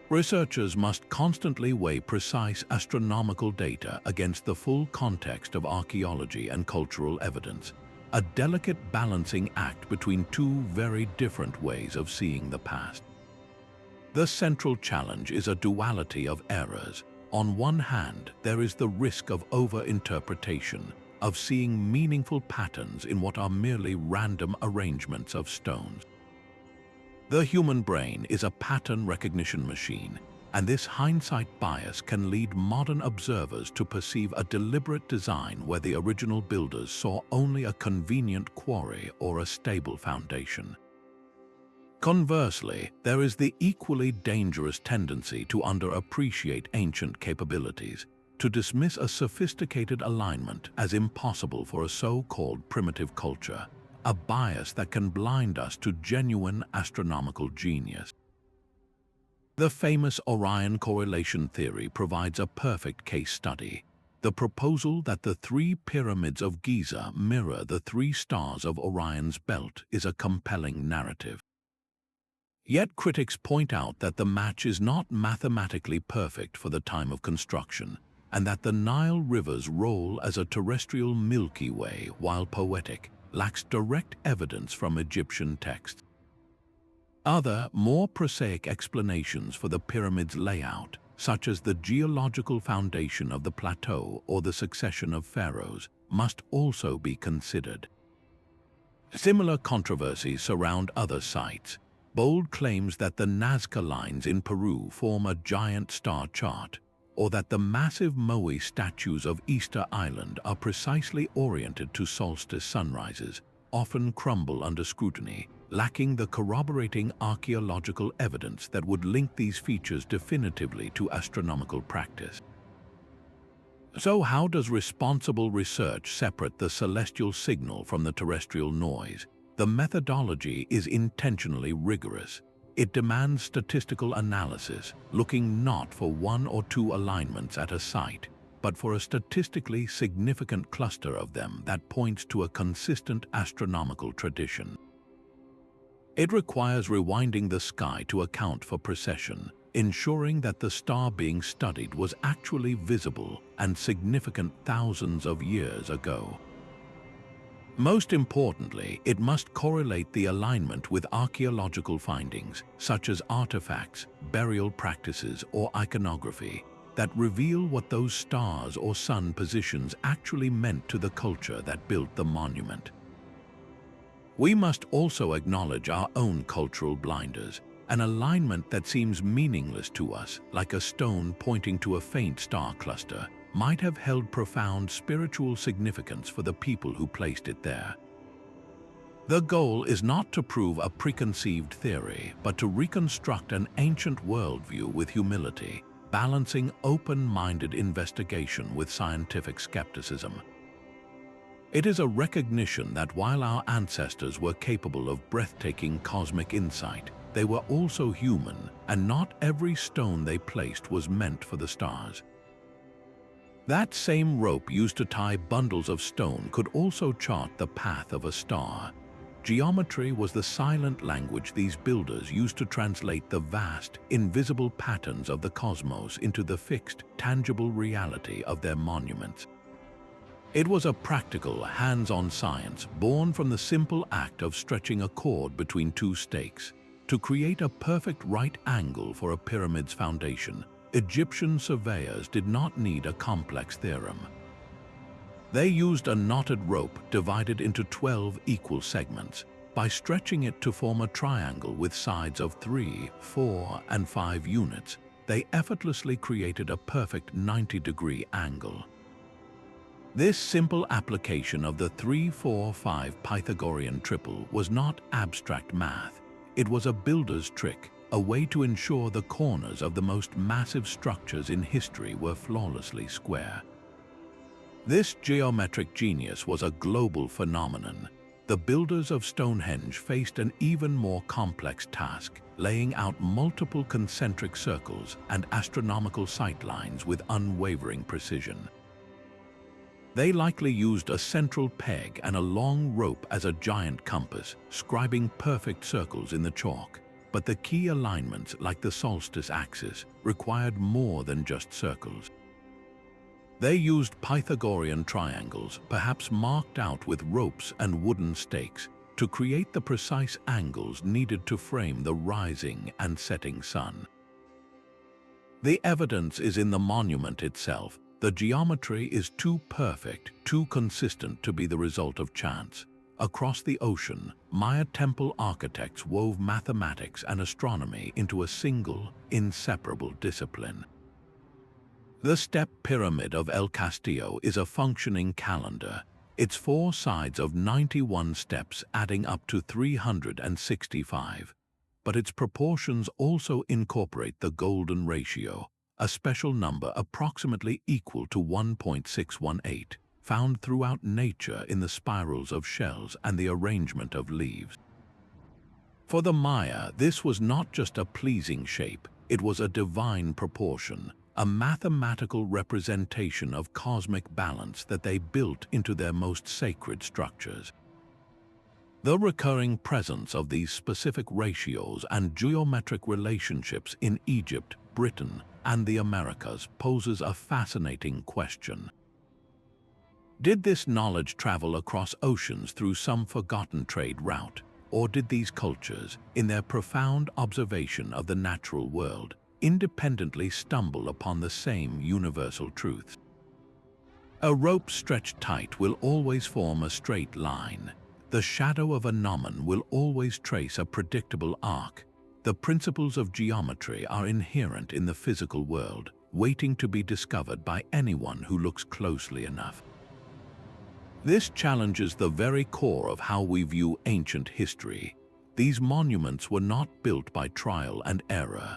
Researchers must constantly weigh precise astronomical data against the full context of archaeology and cultural evidence, a delicate balancing act between two very different ways of seeing the past. The central challenge is a duality of errors. On one hand, there is the risk of over-interpretation, of seeing meaningful patterns in what are merely random arrangements of stones. The human brain is a pattern recognition machine, and this hindsight bias can lead modern observers to perceive a deliberate design where the original builders saw only a convenient quarry or a stable foundation. Conversely, there is the equally dangerous tendency to underappreciate ancient capabilities, to dismiss a sophisticated alignment as impossible for a so-called primitive culture, a bias that can blind us to genuine astronomical genius. The famous Orion correlation theory provides a perfect case study. The proposal that the three pyramids of Giza mirror the three stars of Orion's belt is a compelling narrative. Yet critics point out that the match is not mathematically perfect for the time of construction, and that the Nile River's role as a terrestrial Milky Way, while poetic, lacks direct evidence from Egyptian texts. Other, more prosaic explanations for the pyramid's layout, such as the geological foundation of the plateau or the succession of pharaohs, must also be considered. Similar controversies surround other sites. Bold claims that the Nazca lines in Peru form a giant star chart, or that the massive Moai statues of Easter Island are precisely oriented to solstice sunrises, often crumble under scrutiny, lacking the corroborating archaeological evidence that would link these features definitively to astronomical practice. So how does responsible research separate the celestial signal from the terrestrial noise? The methodology is intentionally rigorous. It demands statistical analysis, looking not for one or two alignments at a site, but for a statistically significant cluster of them that points to a consistent astronomical tradition. It requires rewinding the sky to account for precession, ensuring that the star being studied was actually visible and significant thousands of years ago. Most importantly, it must correlate the alignment with archaeological findings, such as artifacts, burial practices, or iconography, that reveal what those stars or sun positions actually meant to the culture that built the monument. We must also acknowledge our own cultural blinders, an alignment that seems meaningless to us, like a stone pointing to a faint star cluster, might have held profound spiritual significance for the people who placed it there. The goal is not to prove a preconceived theory, but to reconstruct an ancient worldview with humility, balancing open-minded investigation with scientific skepticism. It is a recognition that while our ancestors were capable of breathtaking cosmic insight, they were also human, and not every stone they placed was meant for the stars. That same rope used to tie bundles of stone could also chart the path of a star. Geometry was the silent language these builders used to translate the vast, invisible patterns of the cosmos into the fixed, tangible reality of their monuments. It was a practical, hands-on science born from the simple act of stretching a cord between two stakes. To create a perfect right angle for a pyramid's foundation, Egyptian surveyors did not need a complex theorem. They used a knotted rope divided into 12 equal segments. By stretching it to form a triangle with sides of 3, 4, and 5 units, they effortlessly created a perfect 90-degree angle. This simple application of the 3-4-5 Pythagorean triple was not abstract math. It was a builder's trick, a way to ensure the corners of the most massive structures in history were flawlessly square. This geometric genius was a global phenomenon. The builders of Stonehenge faced an even more complex task, laying out multiple concentric circles and astronomical sightlines with unwavering precision. They likely used a central peg and a long rope as a giant compass, scribing perfect circles in the chalk. But the key alignments, like the solstice axis, required more than just circles. They used Pythagorean triangles, perhaps marked out with ropes and wooden stakes, to create the precise angles needed to frame the rising and setting sun. The evidence is in the monument itself. The geometry is too perfect, too consistent to be the result of chance. Across the ocean, Maya temple architects wove mathematics and astronomy into a single, inseparable discipline. The step pyramid of El Castillo is a functioning calendar, its 4 sides of 91 steps adding up to 365. But its proportions also incorporate the golden ratio, a special number approximately equal to 1.618, found throughout nature in the spirals of shells and the arrangement of leaves. For the Maya, this was not just a pleasing shape, it was a divine proportion, a mathematical representation of cosmic balance that they built into their most sacred structures. The recurring presence of these specific ratios and geometric relationships in Egypt, Britain, and the Americas poses a fascinating question. Did this knowledge travel across oceans through some forgotten trade route, or did these cultures, in their profound observation of the natural world, independently stumble upon the same universal truths? A rope stretched tight will always form a straight line. The shadow of a gnomon will always trace a predictable arc. The principles of geometry are inherent in the physical world, waiting to be discovered by anyone who looks closely enough. This challenges the very core of how we view ancient history. These monuments were not built by trial and error.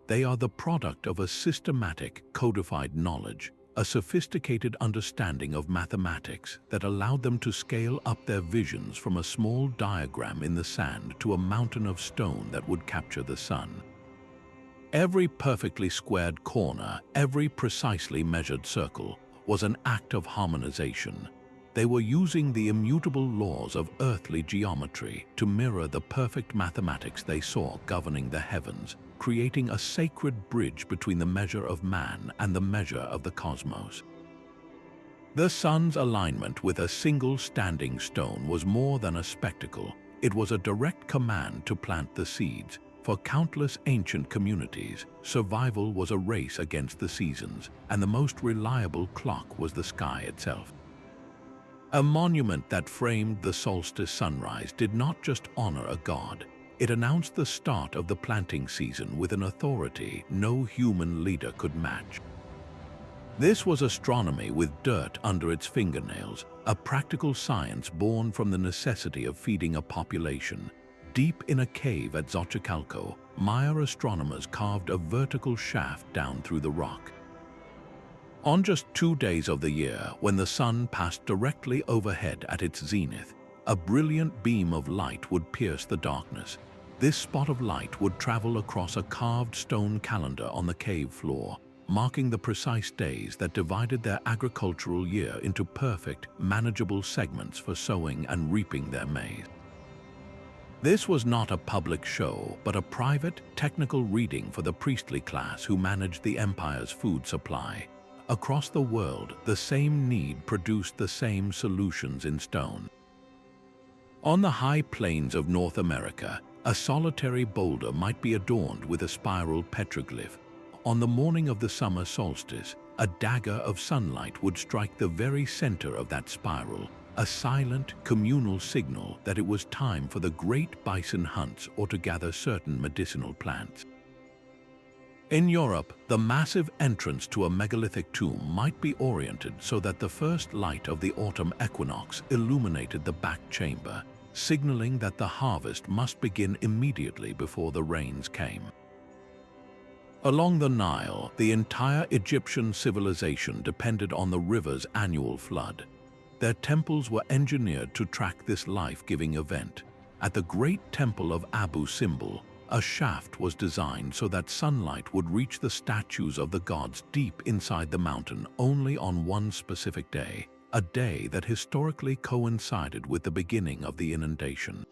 They are the product of a systematic, codified knowledge, a sophisticated understanding of mathematics that allowed them to scale up their visions from a small diagram in the sand to a mountain of stone that would capture the sun. Every perfectly squared corner, every precisely measured circle, was an act of harmonization. They were using the immutable laws of earthly geometry to mirror the perfect mathematics they saw governing the heavens, creating a sacred bridge between the measure of man and the measure of the cosmos. The sun's alignment with a single standing stone was more than a spectacle. It was a direct command to plant the seeds. For countless ancient communities, survival was a race against the seasons, and the most reliable clock was the sky itself. A monument that framed the solstice sunrise did not just honor a god, it announced the start of the planting season with an authority no human leader could match. This was astronomy with dirt under its fingernails, a practical science born from the necessity of feeding a population. Deep in a cave at Xochicalco, Maya astronomers carved a vertical shaft down through the rock. On just 2 days of the year, when the sun passed directly overhead at its zenith, a brilliant beam of light would pierce the darkness. This spot of light would travel across a carved stone calendar on the cave floor, marking the precise days that divided their agricultural year into perfect, manageable segments for sowing and reaping their maize. This was not a public show, but a private, technical reading for the priestly class who managed the empire's food supply. Across the world, the same need produced the same solutions in stone. On the high plains of North America, a solitary boulder might be adorned with a spiral petroglyph. On the morning of the summer solstice, a dagger of sunlight would strike the very center of that spiral, a silent, communal signal that it was time for the great bison hunts or to gather certain medicinal plants. In Europe, the massive entrance to a megalithic tomb might be oriented so that the first light of the autumn equinox illuminated the back chamber, signaling that the harvest must begin immediately before the rains came. Along the Nile, the entire Egyptian civilization depended on the river's annual flood. Their temples were engineered to track this life-giving event. At the great temple of Abu Simbel, a shaft was designed so that sunlight would reach the statues of the gods deep inside the mountain only on one specific day, a day that historically coincided with the beginning of the inundation.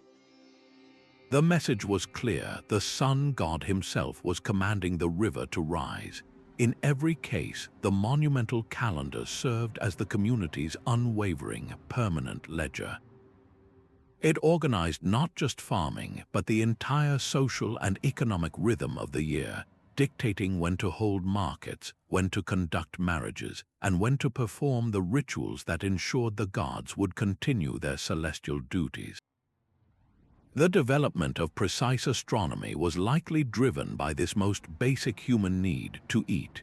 The message was clear: the sun god himself was commanding the river to rise. In every case, the monumental calendar served as the community's unwavering, permanent ledger. It organized not just farming, but the entire social and economic rhythm of the year, dictating when to hold markets, when to conduct marriages, and when to perform the rituals that ensured the gods would continue their celestial duties. The development of precise astronomy was likely driven by this most basic human need to eat.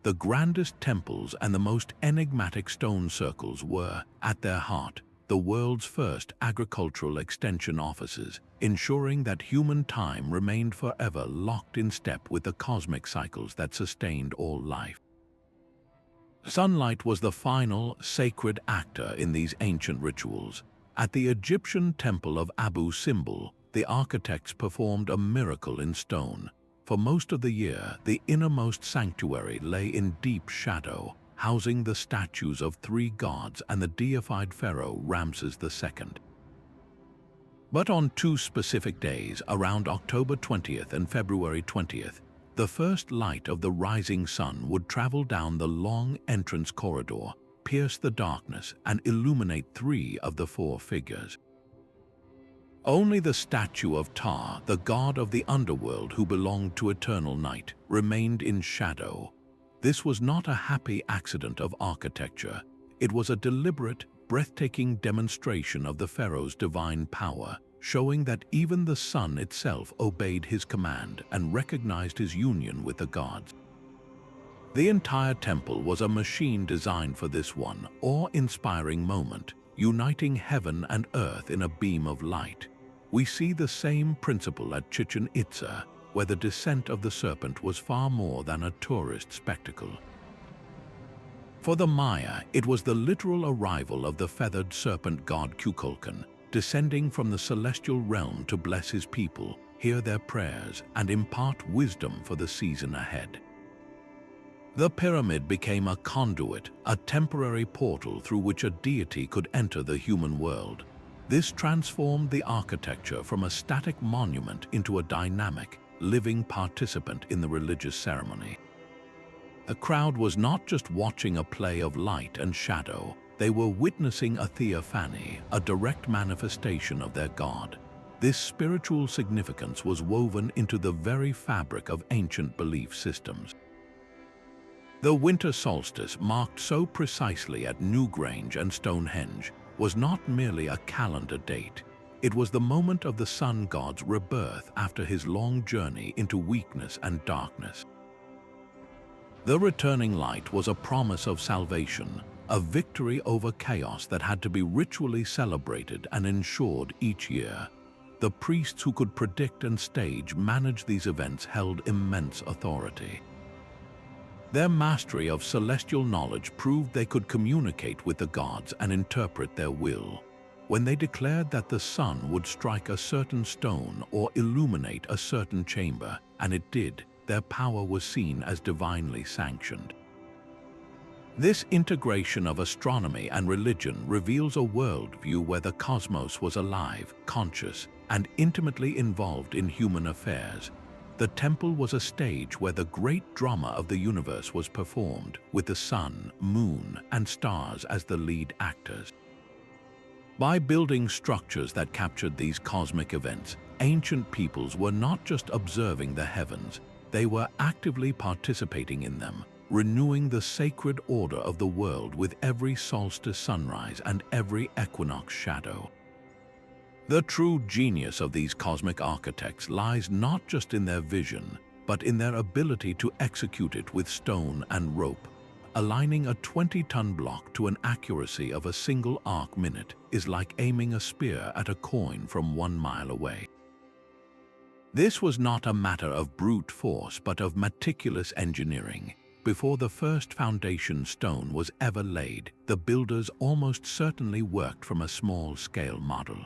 The grandest temples and the most enigmatic stone circles were, at their heart, the world's first agricultural extension offices, ensuring that human time remained forever locked in step with the cosmic cycles that sustained all life. Sunlight was the final, sacred actor in these ancient rituals. At the Egyptian temple of Abu Simbel, the architects performed a miracle in stone. For most of the year, the innermost sanctuary lay in deep shadow, housing the statues of three gods and the deified pharaoh Ramses II. But on two specific days, around October 20th and February 20th, the first light of the rising sun would travel down the long entrance corridor, pierce the darkness, and illuminate three of the four figures. Only the statue of Ptah, the god of the underworld who belonged to eternal night, remained in shadow. This was not a happy accident of architecture. It was a deliberate, breathtaking demonstration of the pharaoh's divine power, showing that even the sun itself obeyed his command and recognized his union with the gods. The entire temple was a machine designed for this one awe-inspiring moment, uniting heaven and earth in a beam of light. We see the same principle at Chichen Itza, where the descent of the serpent was far more than a tourist spectacle. For the Maya, it was the literal arrival of the feathered serpent god Kukulkan, descending from the celestial realm to bless his people, hear their prayers, and impart wisdom for the season ahead. The pyramid became a conduit, a temporary portal through which a deity could enter the human world. This transformed the architecture from a static monument into a dynamic, living participant in the religious ceremony. The crowd was not just watching a play of light and shadow, they were witnessing a theophany, a direct manifestation of their god. This spiritual significance was woven into the very fabric of ancient belief systems. The winter solstice, marked so precisely at Newgrange and Stonehenge, was not merely a calendar date. It was the moment of the sun god's rebirth after his long journey into weakness and darkness. The returning light was a promise of salvation, a victory over chaos that had to be ritually celebrated and ensured each year. The priests who could predict and stage manage these events held immense authority. Their mastery of celestial knowledge proved they could communicate with the gods and interpret their will. When they declared that the sun would strike a certain stone or illuminate a certain chamber, and it did, their power was seen as divinely sanctioned. This integration of astronomy and religion reveals a worldview where the cosmos was alive, conscious, and intimately involved in human affairs. The temple was a stage where the great drama of the universe was performed, with the sun, moon, and stars as the lead actors. By building structures that captured these cosmic events, ancient peoples were not just observing the heavens, they were actively participating in them, renewing the sacred order of the world with every solstice sunrise and every equinox shadow. The true genius of these cosmic architects lies not just in their vision, but in their ability to execute it with stone and rope. Aligning a 20-ton block to an accuracy of a single arc minute is like aiming a spear at a coin from 1 mile away. This was not a matter of brute force, but of meticulous engineering. Before the first foundation stone was ever laid, the builders almost certainly worked from a small-scale model.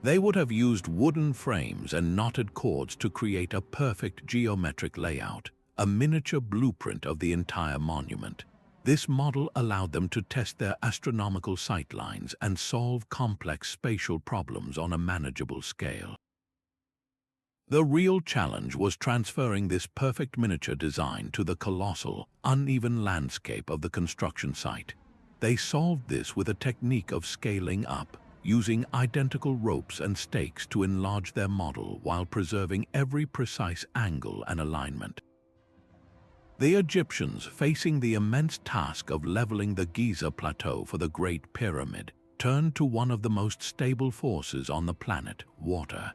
They would have used wooden frames and knotted cords to create a perfect geometric layout, a miniature blueprint of the entire monument. This model allowed them to test their astronomical sightlines and solve complex spatial problems on a manageable scale. The real challenge was transferring this perfect miniature design to the colossal, uneven landscape of the construction site. They solved this with a technique of scaling up, using identical ropes and stakes to enlarge their model while preserving every precise angle and alignment. The Egyptians, facing the immense task of leveling the Giza plateau for the Great Pyramid, turned to one of the most stable forces on the planet, water.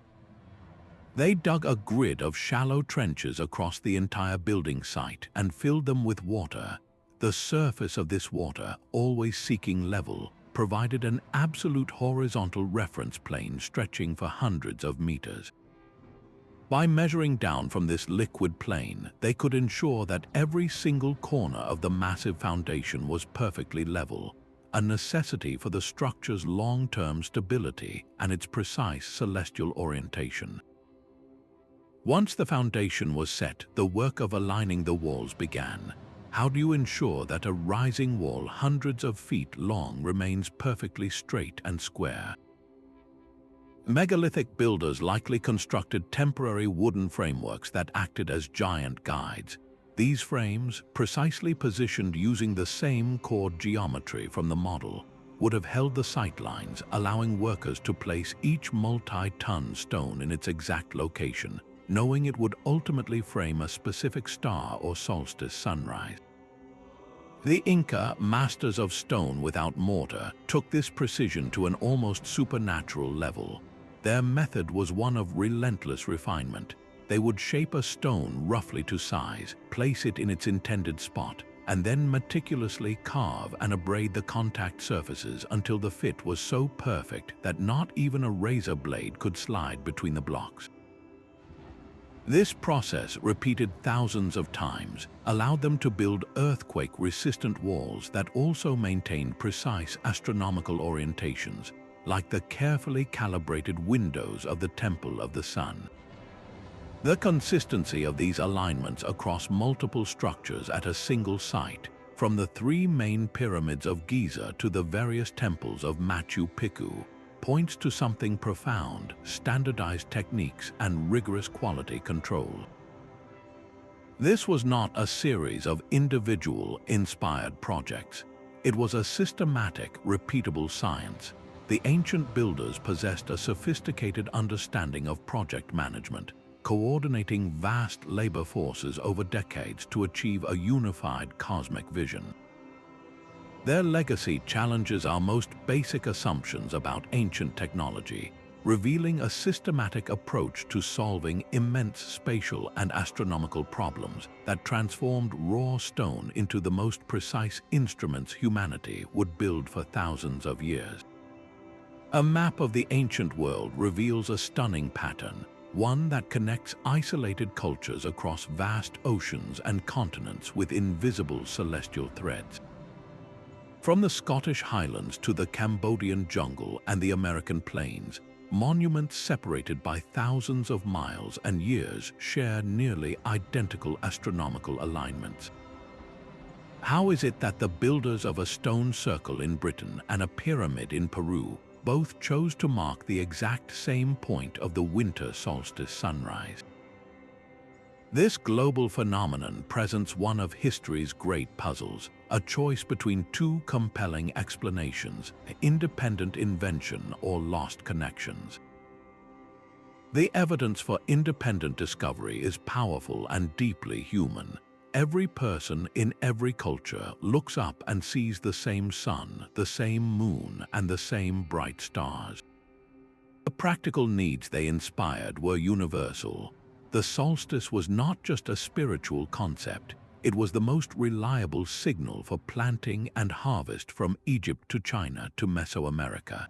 They dug a grid of shallow trenches across the entire building site and filled them with water. The surface of this water, always seeking level, provided an absolute horizontal reference plane stretching for hundreds of meters. By measuring down from this liquid plane, they could ensure that every single corner of the massive foundation was perfectly level, a necessity for the structure's long-term stability and its precise celestial orientation. Once the foundation was set, the work of aligning the walls began. How do you ensure that a rising wall hundreds of feet long remains perfectly straight and square? Megalithic builders likely constructed temporary wooden frameworks that acted as giant guides. These frames, precisely positioned using the same chord geometry from the model, would have held the sightlines, allowing workers to place each multi-ton stone in its exact location, knowing it would ultimately frame a specific star or solstice sunrise. The Inca, masters of stone without mortar, took this precision to an almost supernatural level. Their method was one of relentless refinement. They would shape a stone roughly to size, place it in its intended spot, and then meticulously carve and abrade the contact surfaces until the fit was so perfect that not even a razor blade could slide between the blocks. This process, repeated thousands of times, allowed them to build earthquake-resistant walls that also maintained precise astronomical orientations, like the carefully calibrated windows of the Temple of the Sun. The consistency of these alignments across multiple structures at a single site, from the three main pyramids of Giza to the various temples of Machu Picchu, points to something profound: standardized techniques and rigorous quality control. This was not a series of individual, inspired projects. It was a systematic, repeatable science. The ancient builders possessed a sophisticated understanding of project management, coordinating vast labor forces over decades to achieve a unified cosmic vision. Their legacy challenges our most basic assumptions about ancient technology, revealing a systematic approach to solving immense spatial and astronomical problems that transformed raw stone into the most precise instruments humanity would build for thousands of years. A map of the ancient world reveals a stunning pattern, one that connects isolated cultures across vast oceans and continents with invisible celestial threads. From the Scottish Highlands to the Cambodian jungle and the American plains, monuments separated by thousands of miles and years share nearly identical astronomical alignments. How is it that the builders of a stone circle in Britain and a pyramid in Peru both chose to mark the exact same point of the winter solstice sunrise? This global phenomenon presents one of history's great puzzles, a choice between two compelling explanations: independent invention or lost connections. The evidence for independent discovery is powerful and deeply human. Every person in every culture looks up and sees the same sun, the same moon, and the same bright stars. The practical needs they inspired were universal. The solstice was not just a spiritual concept, it was the most reliable signal for planting and harvest from Egypt to China to Mesoamerica.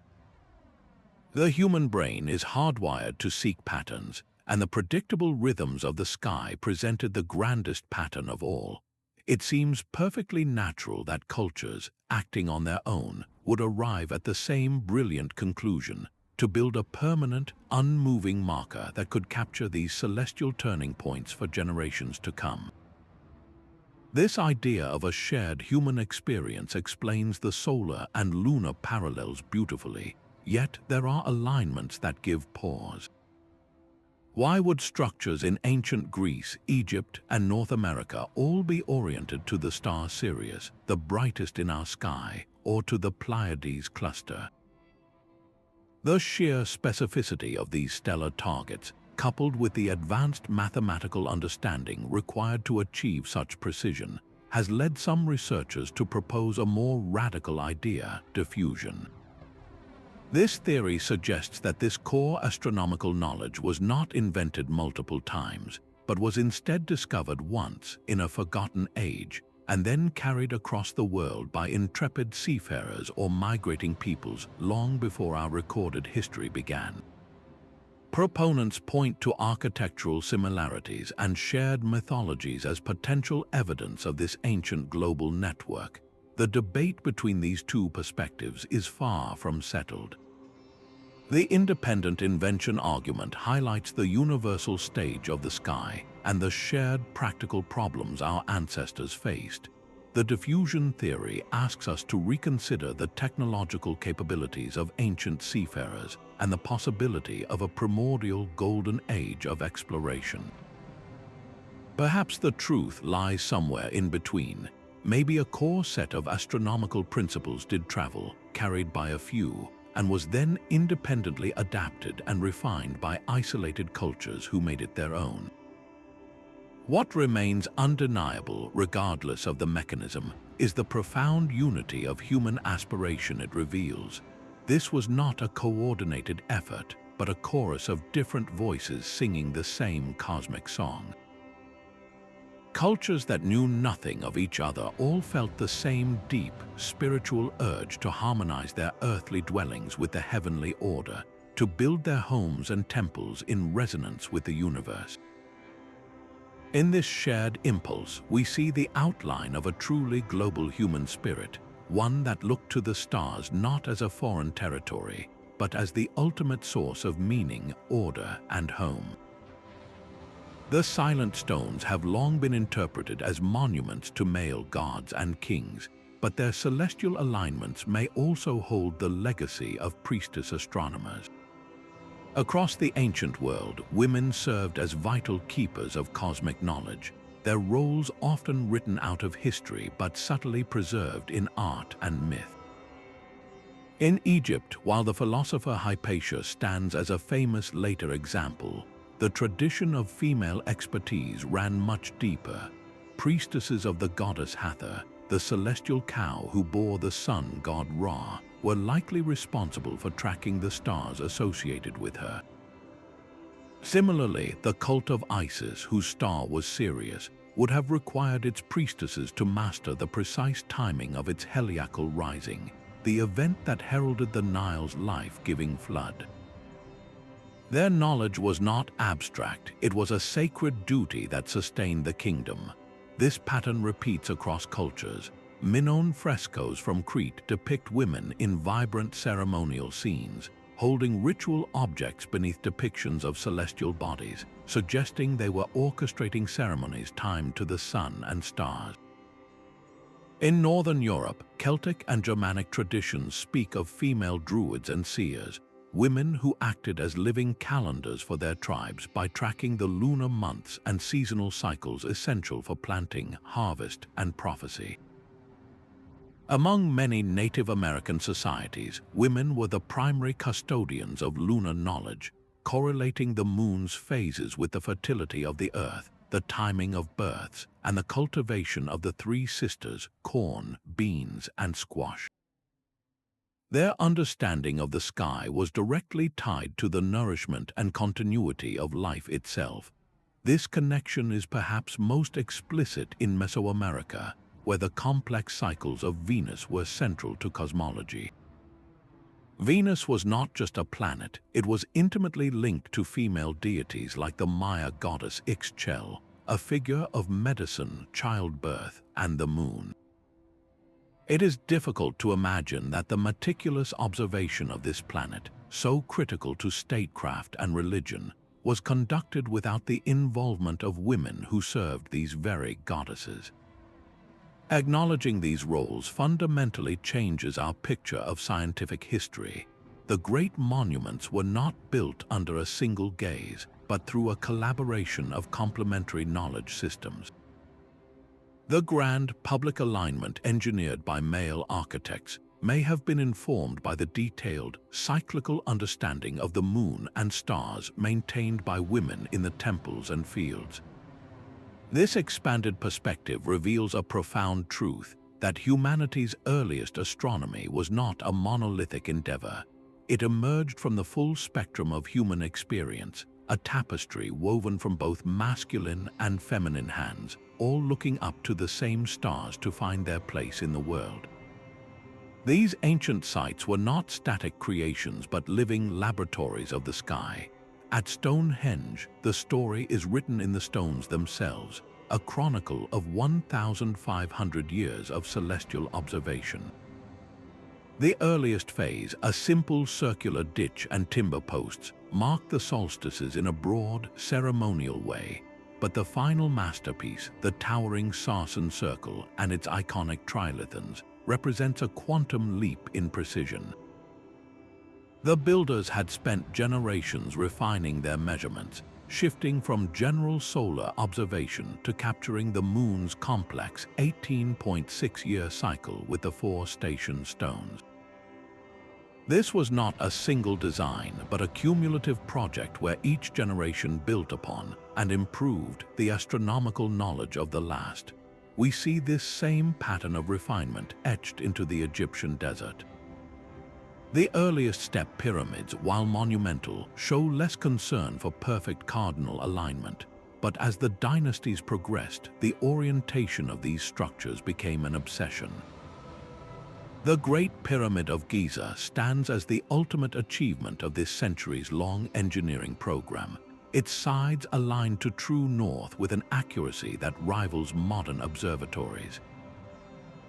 The human brain is hardwired to seek patterns, and the predictable rhythms of the sky presented the grandest pattern of all. It seems perfectly natural that cultures, acting on their own, would arrive at the same brilliant conclusion: to build a permanent, unmoving marker that could capture these celestial turning points for generations to come. This idea of a shared human experience explains the solar and lunar parallels beautifully, yet there are alignments that give pause. Why would structures in ancient Greece, Egypt, and North America all be oriented to the star Sirius, the brightest in our sky, or to the Pleiades cluster? The sheer specificity of these stellar targets, coupled with the advanced mathematical understanding required to achieve such precision, has led some researchers to propose a more radical idea: diffusion. This theory suggests that this core astronomical knowledge was not invented multiple times, but was instead discovered once in a forgotten age, and then carried across the world by intrepid seafarers or migrating peoples long before our recorded history began. Proponents point to architectural similarities and shared mythologies as potential evidence of this ancient global network. The debate between these two perspectives is far from settled. The independent invention argument highlights the universal stage of the sky and the shared practical problems our ancestors faced. The diffusion theory asks us to reconsider the technological capabilities of ancient seafarers and the possibility of a primordial golden age of exploration. Perhaps the truth lies somewhere in between. Maybe a core set of astronomical principles did travel, carried by a few, and was then independently adapted and refined by isolated cultures who made it their own. What remains undeniable, regardless of the mechanism, is the profound unity of human aspiration it reveals. This was not a coordinated effort, but a chorus of different voices singing the same cosmic song. Cultures that knew nothing of each other all felt the same deep, spiritual urge to harmonize their earthly dwellings with the heavenly order, to build their homes and temples in resonance with the universe. In this shared impulse, we see the outline of a truly global human spirit, one that looked to the stars not as a foreign territory, but as the ultimate source of meaning, order, and home. The silent stones have long been interpreted as monuments to male gods and kings, but their celestial alignments may also hold the legacy of priestess astronomers. Across the ancient world, women served as vital keepers of cosmic knowledge, their roles often written out of history but subtly preserved in art and myth. In Egypt, while the philosopher Hypatia stands as a famous later example, the tradition of female expertise ran much deeper. Priestesses of the goddess Hathor, the celestial cow who bore the sun god Ra, were likely responsible for tracking the stars associated with her. Similarly, the cult of Isis, whose star was Sirius, would have required its priestesses to master the precise timing of its heliacal rising, the event that heralded the Nile's life-giving flood. Their knowledge was not abstract, it was a sacred duty that sustained the kingdom. This pattern repeats across cultures. Minoan frescoes from Crete depict women in vibrant ceremonial scenes, holding ritual objects beneath depictions of celestial bodies, suggesting they were orchestrating ceremonies timed to the sun and stars. In Northern Europe, Celtic and Germanic traditions speak of female druids and seers, women who acted as living calendars for their tribes by tracking the lunar months and seasonal cycles essential for planting, harvest, and prophecy. Among many Native American societies, women were the primary custodians of lunar knowledge, correlating the moon's phases with the fertility of the earth, the timing of births, and the cultivation of the three sisters, corn, beans, and squash. Their understanding of the sky was directly tied to the nourishment and continuity of life itself. This connection is perhaps most explicit in Mesoamerica, where the complex cycles of Venus were central to cosmology. Venus was not just a planet, it was intimately linked to female deities like the Maya goddess Ixchel, a figure of medicine, childbirth, and the moon. It is difficult to imagine that the meticulous observation of this planet, so critical to statecraft and religion, was conducted without the involvement of women who served these very goddesses. Acknowledging these roles fundamentally changes our picture of scientific history. The great monuments were not built under a single gaze, but through a collaboration of complementary knowledge systems. The grand public alignment engineered by male architects may have been informed by the detailed, cyclical understanding of the moon and stars maintained by women in the temples and fields. This expanded perspective reveals a profound truth that humanity's earliest astronomy was not a monolithic endeavor. It emerged from the full spectrum of human experience, a tapestry woven from both masculine and feminine hands, all looking up to the same stars to find their place in the world. These ancient sites were not static creations but living laboratories of the sky. At Stonehenge, the story is written in the stones themselves, a chronicle of 1,500 years of celestial observation. The earliest phase, a simple circular ditch and timber posts, marked the solstices in a broad, ceremonial way, but the final masterpiece, the towering Sarsen Circle and its iconic trilithons, represents a quantum leap in precision. The builders had spent generations refining their measurements, shifting from general solar observation to capturing the moon's complex 18.6-year cycle with the 4 station stones. This was not a single design, but a cumulative project where each generation built upon and improved the astronomical knowledge of the last. We see this same pattern of refinement etched into the Egyptian desert. The earliest step pyramids, while monumental, show less concern for perfect cardinal alignment. But as the dynasties progressed, the orientation of these structures became an obsession. The Great Pyramid of Giza stands as the ultimate achievement of this centuries-long engineering program, its sides aligned to true north with an accuracy that rivals modern observatories.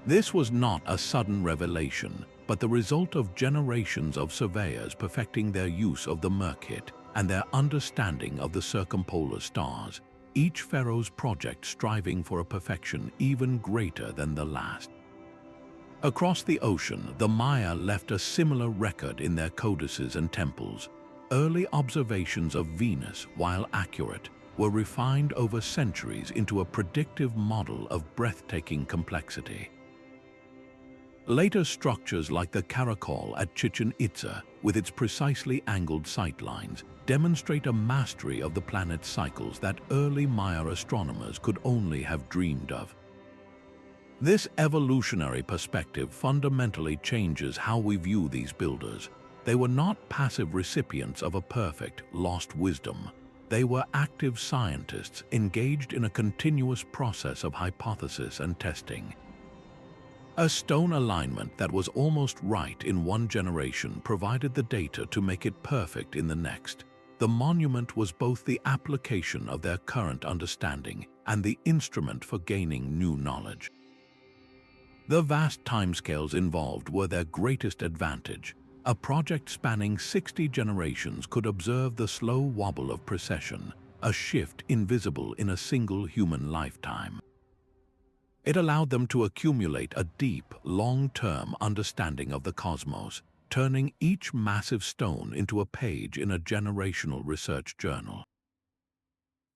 This was not a sudden revelation, but the result of generations of surveyors perfecting their use of the Merkit and their understanding of the circumpolar stars, each pharaoh's project striving for a perfection even greater than the last. Across the ocean, the Maya left a similar record in their codices and temples. Early observations of Venus, while accurate, were refined over centuries into a predictive model of breathtaking complexity. Later structures like the caracol at Chichen Itza, with its precisely angled sightlines, demonstrate a mastery of the planet's cycles that early Maya astronomers could only have dreamed of. This evolutionary perspective fundamentally changes how we view these builders. They were not passive recipients of a perfect, lost wisdom. They were active scientists engaged in a continuous process of hypothesis and testing. A stone alignment that was almost right in one generation provided the data to make it perfect in the next. The monument was both the application of their current understanding and the instrument for gaining new knowledge. The vast timescales involved were their greatest advantage. A project spanning 60 generations could observe the slow wobble of precession, a shift invisible in a single human lifetime. It allowed them to accumulate a deep, long-term understanding of the cosmos, turning each massive stone into a page in a generational research journal.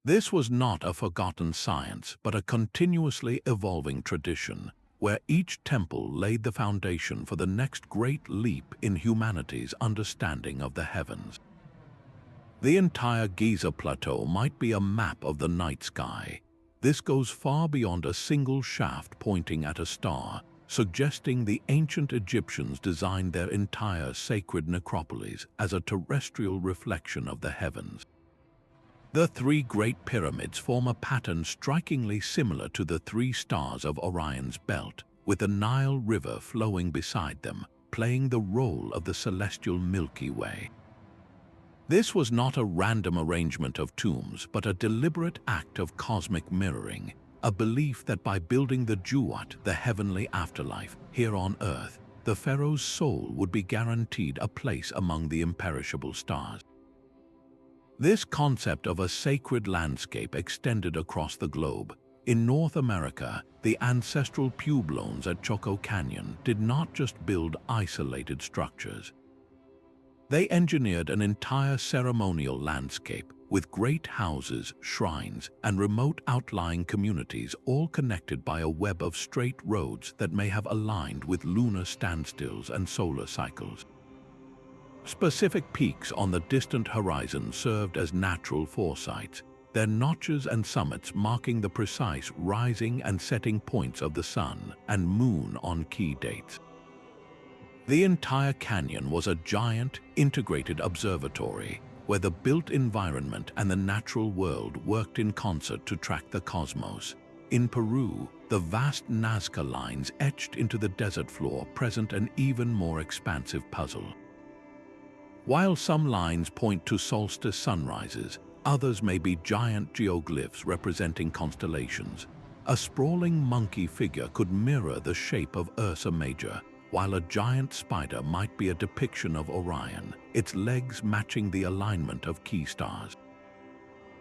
This was not a forgotten science, but a continuously evolving tradition, where each temple laid the foundation for the next great leap in humanity's understanding of the heavens. The entire Giza plateau might be a map of the night sky. This goes far beyond a single shaft pointing at a star, suggesting the ancient Egyptians designed their entire sacred necropolis as a terrestrial reflection of the heavens. The 3 Great Pyramids form a pattern strikingly similar to the 3 stars of Orion's belt, with the Nile River flowing beside them, playing the role of the celestial Milky Way. This was not a random arrangement of tombs, but a deliberate act of cosmic mirroring, a belief that by building the Jewat, the heavenly afterlife, here on Earth, the pharaoh's soul would be guaranteed a place among the imperishable stars. This concept of a sacred landscape extended across the globe, In North America, the ancestral Pueblones at Choco Canyon did not just build isolated structures. They engineered an entire ceremonial landscape with great houses, shrines, and remote outlying communities, all connected by a web of straight roads that may have aligned with lunar standstills and solar cycles. Specific peaks on the distant horizon served as natural foresights, their notches and summits marking the precise rising and setting points of the sun and moon on key dates. The entire canyon was a giant, integrated observatory where the built environment and the natural world worked in concert to track the cosmos. In Peru, the vast Nazca lines etched into the desert floor present an even more expansive puzzle. While some lines point to solstice sunrises, others may be giant geoglyphs representing constellations. A sprawling monkey figure could mirror the shape of Ursa Major, while a giant spider might be a depiction of Orion, its legs matching the alignment of key stars.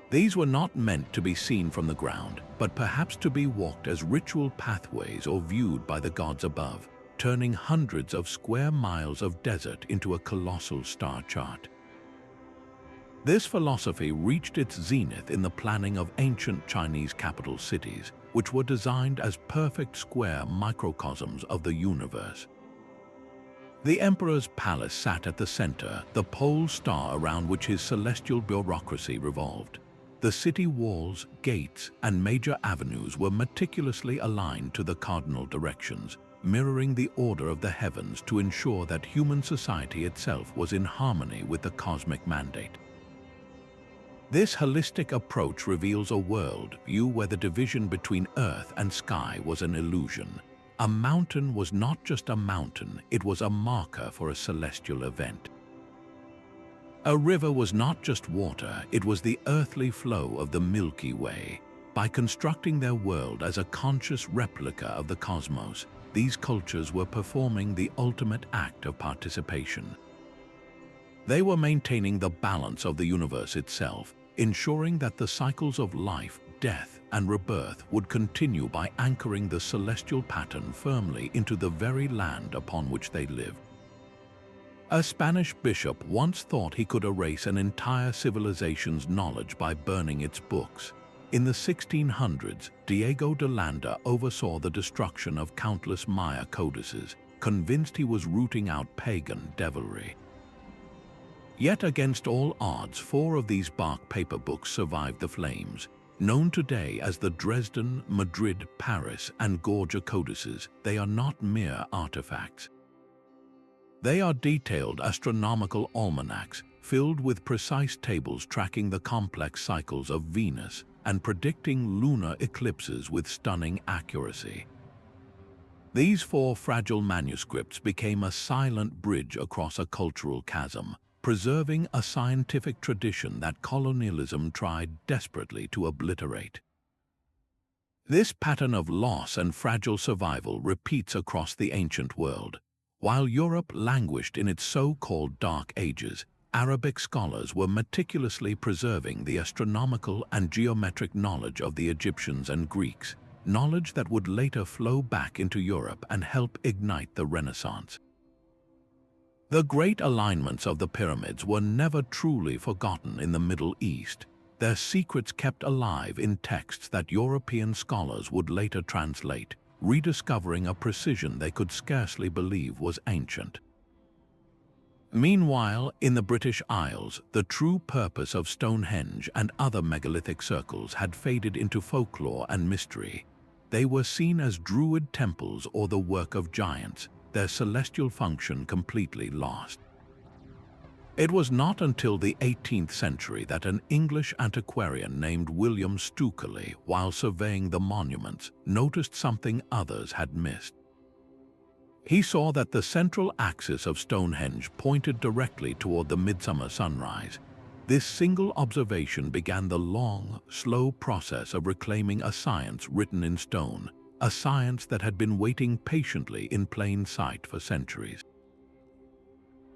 These were not meant to be seen from the ground, but perhaps to be walked as ritual pathways or viewed by the gods above, turning hundreds of square miles of desert into a colossal star chart. This philosophy reached its zenith in the planning of ancient Chinese capital cities, which were designed as perfect square microcosms of the universe. The emperor's palace sat at the center, the pole star around which his celestial bureaucracy revolved. The city walls, gates, and major avenues were meticulously aligned to the cardinal directions, mirroring the order of the heavens to ensure that human society itself was in harmony with the cosmic mandate. This holistic approach reveals a world view where the division between earth and sky was an illusion. A mountain was not just a mountain, it was a marker for a celestial event. A river was not just water, it was the earthly flow of the Milky Way. By constructing their world as a conscious replica of the cosmos, these cultures were performing the ultimate act of participation. They were maintaining the balance of the universe itself, ensuring that the cycles of life, death, and rebirth would continue by anchoring the celestial pattern firmly into the very land upon which they lived. A Spanish bishop once thought he could erase an entire civilization's knowledge by burning its books. In the 1600s, Diego de Landa oversaw the destruction of countless Maya codices, convinced he was rooting out pagan devilry. Yet against all odds, 4 of these bark paper books survived the flames. Known today as the Dresden, Madrid, Paris, and Gorgia codices, they are not mere artifacts. They are detailed astronomical almanacs filled with precise tables tracking the complex cycles of Venus and predicting lunar eclipses with stunning accuracy. These 4 fragile manuscripts became a silent bridge across a cultural chasm, preserving a scientific tradition that colonialism tried desperately to obliterate. This pattern of loss and fragile survival repeats across the ancient world. While Europe languished in its so-called Dark Ages, Arabic scholars were meticulously preserving the astronomical and geometric knowledge of the Egyptians and Greeks, knowledge that would later flow back into Europe and help ignite the Renaissance. The great alignments of the pyramids were never truly forgotten in the Middle East, their secrets kept alive in texts that European scholars would later translate, rediscovering a precision they could scarcely believe was ancient. Meanwhile, in the British Isles, the true purpose of Stonehenge and other megalithic circles had faded into folklore and mystery. They were seen as druid temples or the work of giants, their celestial function completely lost. It was not until the 18th century that an English antiquarian named William Stukeley, while surveying the monuments, noticed something others had missed. He saw that the central axis of Stonehenge pointed directly toward the midsummer sunrise. This single observation began the long, slow process of reclaiming a science written in stone, a science that had been waiting patiently in plain sight for centuries.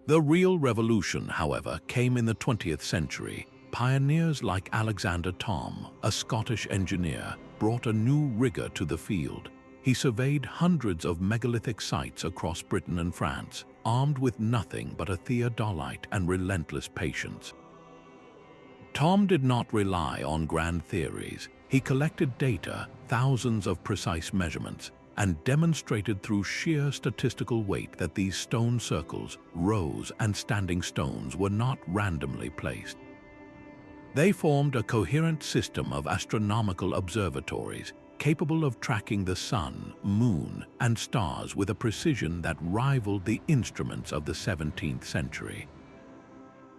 The real revolution, however, came in the 20th century. Pioneers like Alexander Thom, a Scottish engineer, brought a new rigor to the field. He surveyed hundreds of megalithic sites across Britain and France, armed with nothing but a theodolite and relentless patience. Thom did not rely on grand theories. He collected data, thousands of precise measurements, and demonstrated through sheer statistical weight that these stone circles, rows, and standing stones were not randomly placed. They formed a coherent system of astronomical observatories, capable of tracking the sun, moon, and stars with a precision that rivaled the instruments of the 17th century.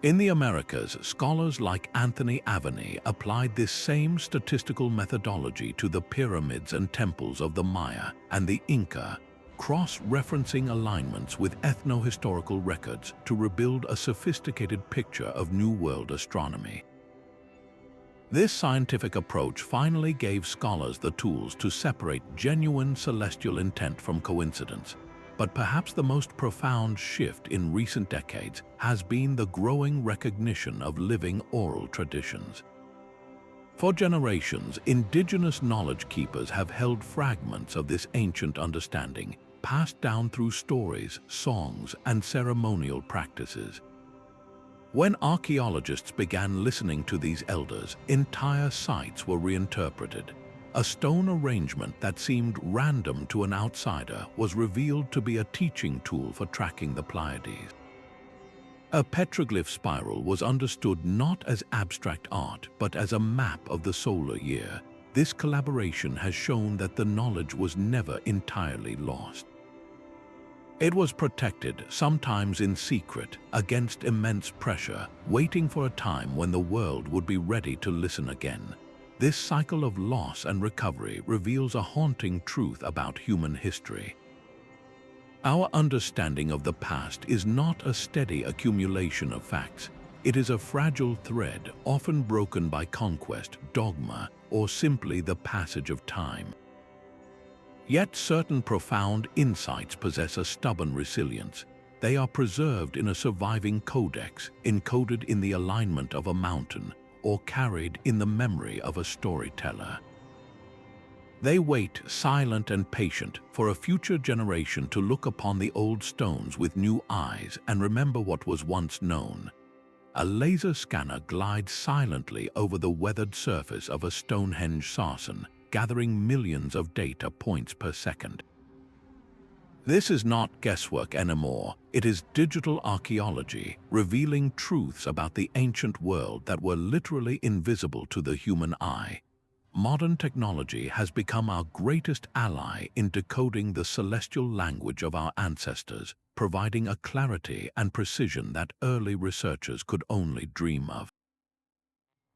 In the Americas, scholars like Anthony Aveni applied this same statistical methodology to the pyramids and temples of the Maya and the Inca, cross-referencing alignments with ethno-historical records to rebuild a sophisticated picture of New World astronomy. This scientific approach finally gave scholars the tools to separate genuine celestial intent from coincidence. But perhaps the most profound shift in recent decades has been the growing recognition of living oral traditions. For generations, indigenous knowledge keepers have held fragments of this ancient understanding, passed down through stories, songs, and ceremonial practices. When archaeologists began listening to these elders, entire sites were reinterpreted. A stone arrangement that seemed random to an outsider was revealed to be a teaching tool for tracking the Pleiades. A petroglyph spiral was understood not as abstract art, but as a map of the solar year. This collaboration has shown that the knowledge was never entirely lost. It was protected, sometimes in secret, against immense pressure, waiting for a time when the world would be ready to listen again. This cycle of loss and recovery reveals a haunting truth about human history. Our understanding of the past is not a steady accumulation of facts. It is a fragile thread, often broken by conquest, dogma, or simply the passage of time. Yet certain profound insights possess a stubborn resilience. They are preserved in a surviving codex, encoded in the alignment of a mountain, or carried in the memory of a storyteller. They wait, silent and patient, for a future generation to look upon the old stones with new eyes and remember what was once known. A laser scanner glides silently over the weathered surface of a Stonehenge sarsen, gathering millions of data points per second. This is not guesswork anymore. It is digital archaeology, revealing truths about the ancient world that were literally invisible to the human eye. Modern technology has become our greatest ally in decoding the celestial language of our ancestors, providing a clarity and precision that early researchers could only dream of.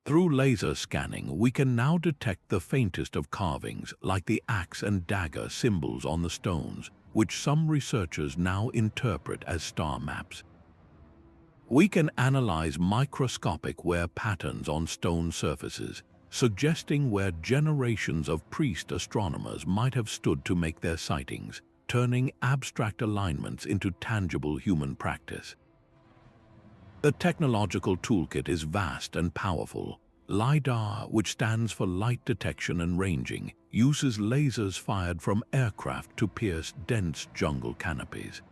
Through laser scanning, we can now detect the faintest of carvings, like the axe and dagger symbols on the stones, which some researchers now interpret as star maps. We can analyze microscopic wear patterns on stone surfaces, suggesting where generations of priest astronomers might have stood to make their sightings, turning abstract alignments into tangible human practice. The technological toolkit is vast and powerful. LiDAR, which stands for light detection and ranging, uses lasers fired from aircraft to pierce dense jungle canopies.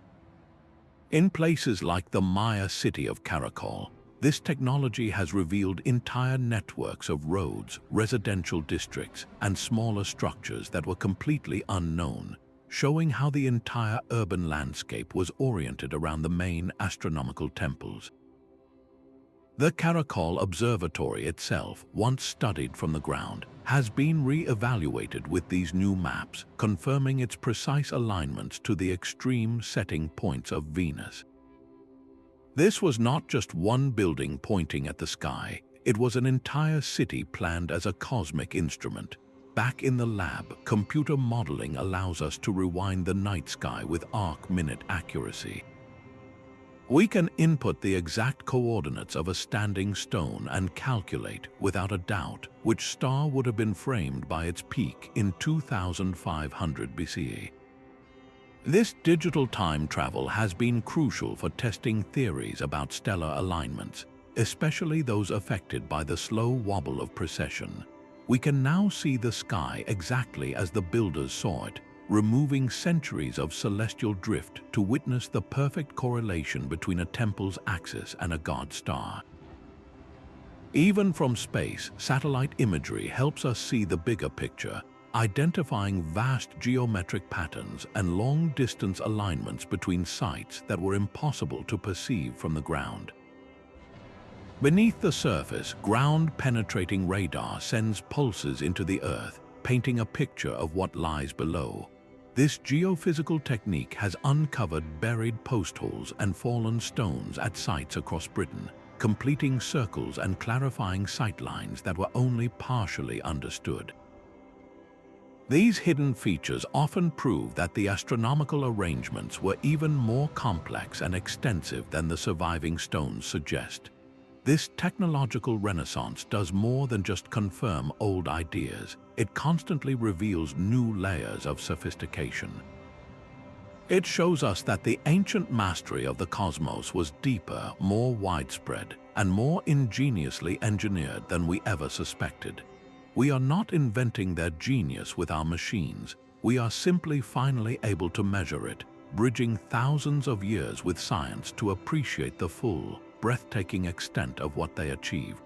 In places like the Maya city of Caracol, this technology has revealed entire networks of roads, residential districts, and smaller structures that were completely unknown, showing how the entire urban landscape was oriented around the main astronomical temples. The Caracol Observatory itself, once studied from the ground, has been re-evaluated with these new maps, confirming its precise alignments to the extreme setting points of Venus. This was not just one building pointing at the sky, it was an entire city planned as a cosmic instrument. Back in the lab, computer modeling allows us to rewind the night sky with arc-minute accuracy. We can input the exact coordinates of a standing stone and calculate, without a doubt, which star would have been framed by its peak in 2500 BCE. This digital time travel has been crucial for testing theories about stellar alignments, especially those affected by the slow wobble of precession. We can now see the sky exactly as the builders saw it, removing centuries of celestial drift to witness the perfect correlation between a temple's axis and a god star. Even from space, satellite imagery helps us see the bigger picture, identifying vast geometric patterns and long-distance alignments between sites that were impossible to perceive from the ground. Beneath the surface, ground-penetrating radar sends pulses into the Earth, painting a picture of what lies below. This geophysical technique has uncovered buried post holes and fallen stones at sites across Britain, completing circles and clarifying sightlines that were only partially understood. These hidden features often prove that the astronomical arrangements were even more complex and extensive than the surviving stones suggest. This technological renaissance does more than just confirm old ideas. It constantly reveals new layers of sophistication. It shows us that the ancient mastery of the cosmos was deeper, more widespread, and more ingeniously engineered than we ever suspected. We are not inventing their genius with our machines. We are simply finally able to measure it, bridging thousands of years with science to appreciate the full, breathtaking extent of what they achieved.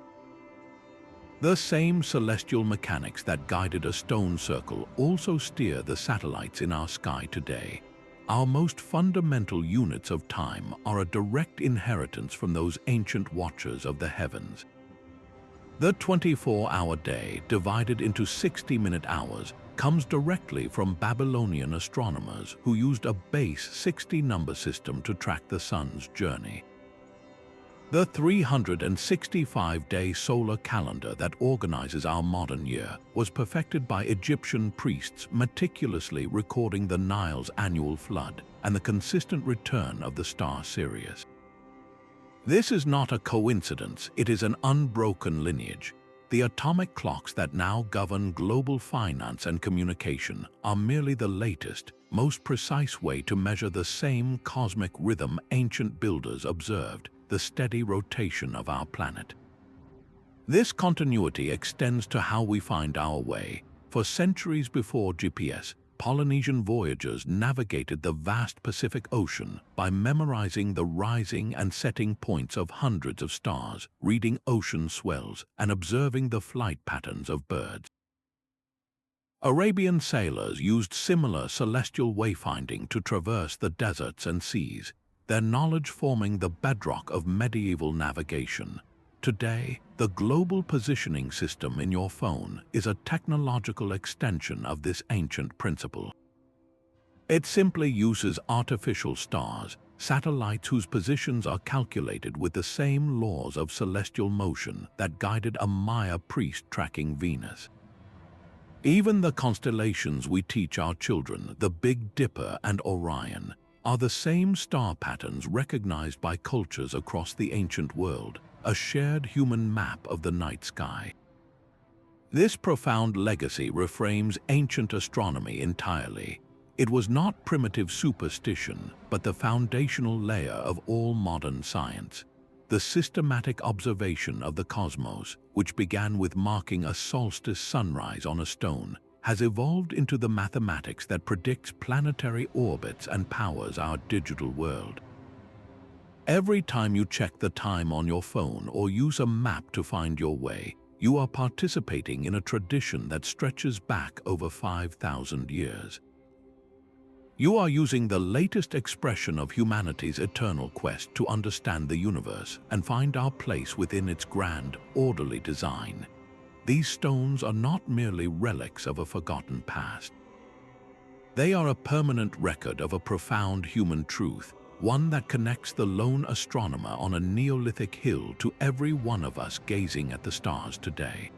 The same celestial mechanics that guided a stone circle also steer the satellites in our sky today. Our most fundamental units of time are a direct inheritance from those ancient watchers of the heavens. The 24-hour day, divided into 60-minute hours, comes directly from Babylonian astronomers who used a base 60 number system to track the sun's journey. The 365-day solar calendar that organizes our modern year was perfected by Egyptian priests meticulously recording the Nile's annual flood and the consistent return of the star Sirius. This is not a coincidence, it is an unbroken lineage. The atomic clocks that now govern global finance and communication are merely the latest, most precise way to measure the same cosmic rhythm ancient builders observed: the steady rotation of our planet. This continuity extends to how we find our way. For centuries before GPS, Polynesian voyagers navigated the vast Pacific Ocean by memorizing the rising and setting points of hundreds of stars, reading ocean swells, and observing the flight patterns of birds. Arabian sailors used similar celestial wayfinding to traverse the deserts and seas, their knowledge forming the bedrock of medieval navigation. Today, the global positioning system in your phone is a technological extension of this ancient principle. It simply uses artificial stars, satellites whose positions are calculated with the same laws of celestial motion that guided a Maya priest tracking Venus. Even the constellations we teach our children, the Big Dipper and Orion, are the same star patterns recognized by cultures across the ancient world, a shared human map of the night sky. This profound legacy reframes ancient astronomy entirely. It was not primitive superstition, but the foundational layer of all modern science. The systematic observation of the cosmos, which began with marking a solstice sunrise on a stone, has evolved into the mathematics that predicts planetary orbits and powers our digital world. Every time you check the time on your phone or use a map to find your way, you are participating in a tradition that stretches back over 5,000 years. You are using the latest expression of humanity's eternal quest to understand the universe and find our place within its grand, orderly design. These stones are not merely relics of a forgotten past. They are a permanent record of a profound human truth, one that connects the lone astronomer on a Neolithic hill to every one of us gazing at the stars today.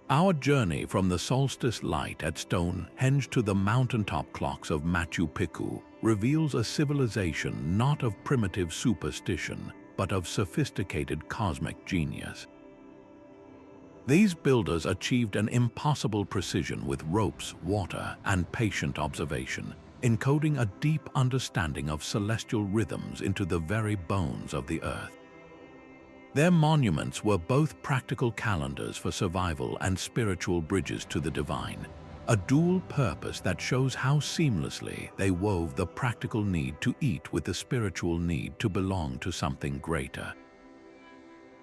Our journey from the solstice light at Stonehenge to the mountaintop clocks of Machu Picchu reveals a civilization not of primitive superstition, but of sophisticated cosmic genius. These builders achieved an impossible precision with ropes, water, and patient observation, encoding a deep understanding of celestial rhythms into the very bones of the Earth. Their monuments were both practical calendars for survival and spiritual bridges to the divine, a dual purpose that shows how seamlessly they wove the practical need to eat with the spiritual need to belong to something greater.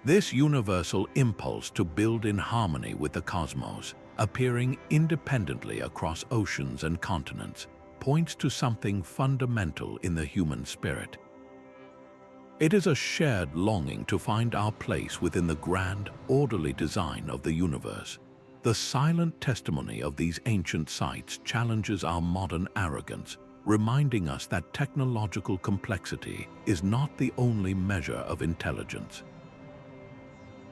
This universal impulse to build in harmony with the cosmos, appearing independently across oceans and continents, points to something fundamental in the human spirit. It is a shared longing to find our place within the grand, orderly design of the universe. The silent testimony of these ancient sites challenges our modern arrogance, reminding us that technological complexity is not the only measure of intelligence.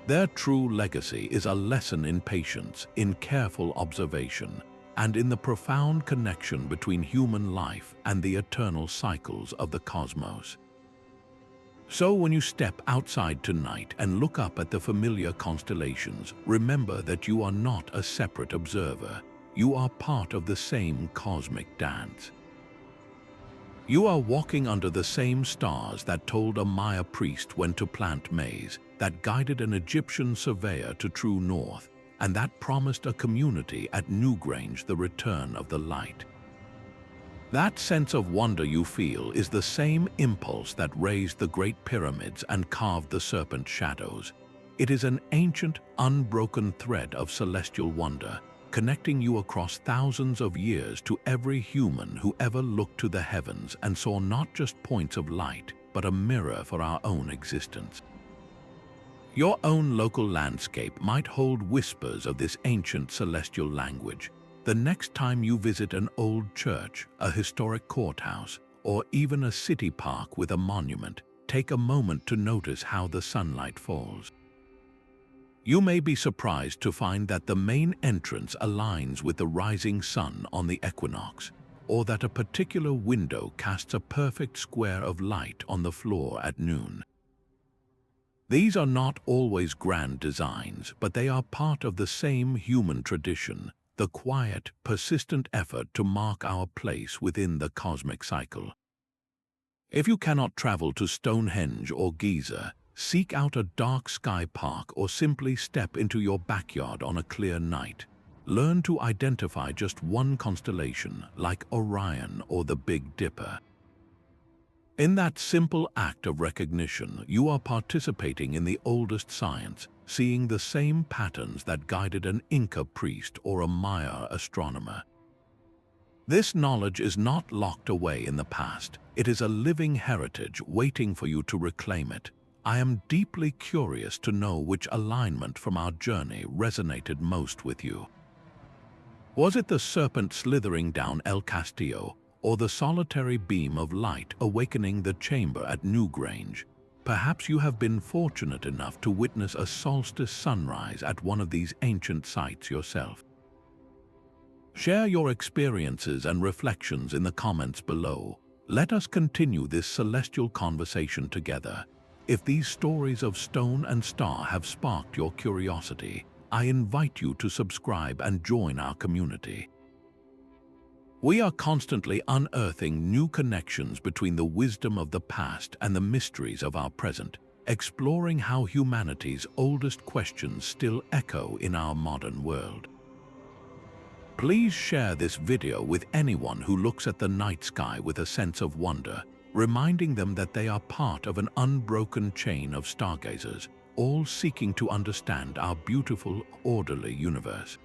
Their true legacy is a lesson in patience, in careful observation, and in the profound connection between human life and the eternal cycles of the cosmos. So when you step outside tonight and look up at the familiar constellations, remember that you are not a separate observer. You are part of the same cosmic dance. You are walking under the same stars that told a Maya priest when to plant maize, that guided an Egyptian surveyor to true north, and that promised a community at Newgrange the return of the light. That sense of wonder you feel is the same impulse that raised the Great Pyramids and carved the serpent shadows. It is an ancient, unbroken thread of celestial wonder, connecting you across thousands of years to every human who ever looked to the heavens and saw not just points of light, but a mirror for our own existence. Your own local landscape might hold whispers of this ancient celestial language. The next time you visit an old church, a historic courthouse, or even a city park with a monument, take a moment to notice how the sunlight falls. You may be surprised to find that the main entrance aligns with the rising sun on the equinox, or that a particular window casts a perfect square of light on the floor at noon. These are not always grand designs, but they are part of the same human tradition, the quiet, persistent effort to mark our place within the cosmic cycle. If you cannot travel to Stonehenge or Giza, seek out a dark sky park or simply step into your backyard on a clear night. Learn to identify just one constellation, like Orion or the Big Dipper. In that simple act of recognition, you are participating in the oldest science, seeing the same patterns that guided an Inca priest or a Maya astronomer. This knowledge is not locked away in the past. It is a living heritage waiting for you to reclaim it. I am deeply curious to know which alignment from our journey resonated most with you. Was it the serpent slithering down El Castillo, or the solitary beam of light awakening the chamber at Newgrange? Perhaps you have been fortunate enough to witness a solstice sunrise at one of these ancient sites yourself. Share your experiences and reflections in the comments below. Let us continue this celestial conversation together. If these stories of stone and star have sparked your curiosity, I invite you to subscribe and join our community. We are constantly unearthing new connections between the wisdom of the past and the mysteries of our present, exploring how humanity's oldest questions still echo in our modern world. Please share this video with anyone who looks at the night sky with a sense of wonder, reminding them that they are part of an unbroken chain of stargazers, all seeking to understand our beautiful, orderly universe.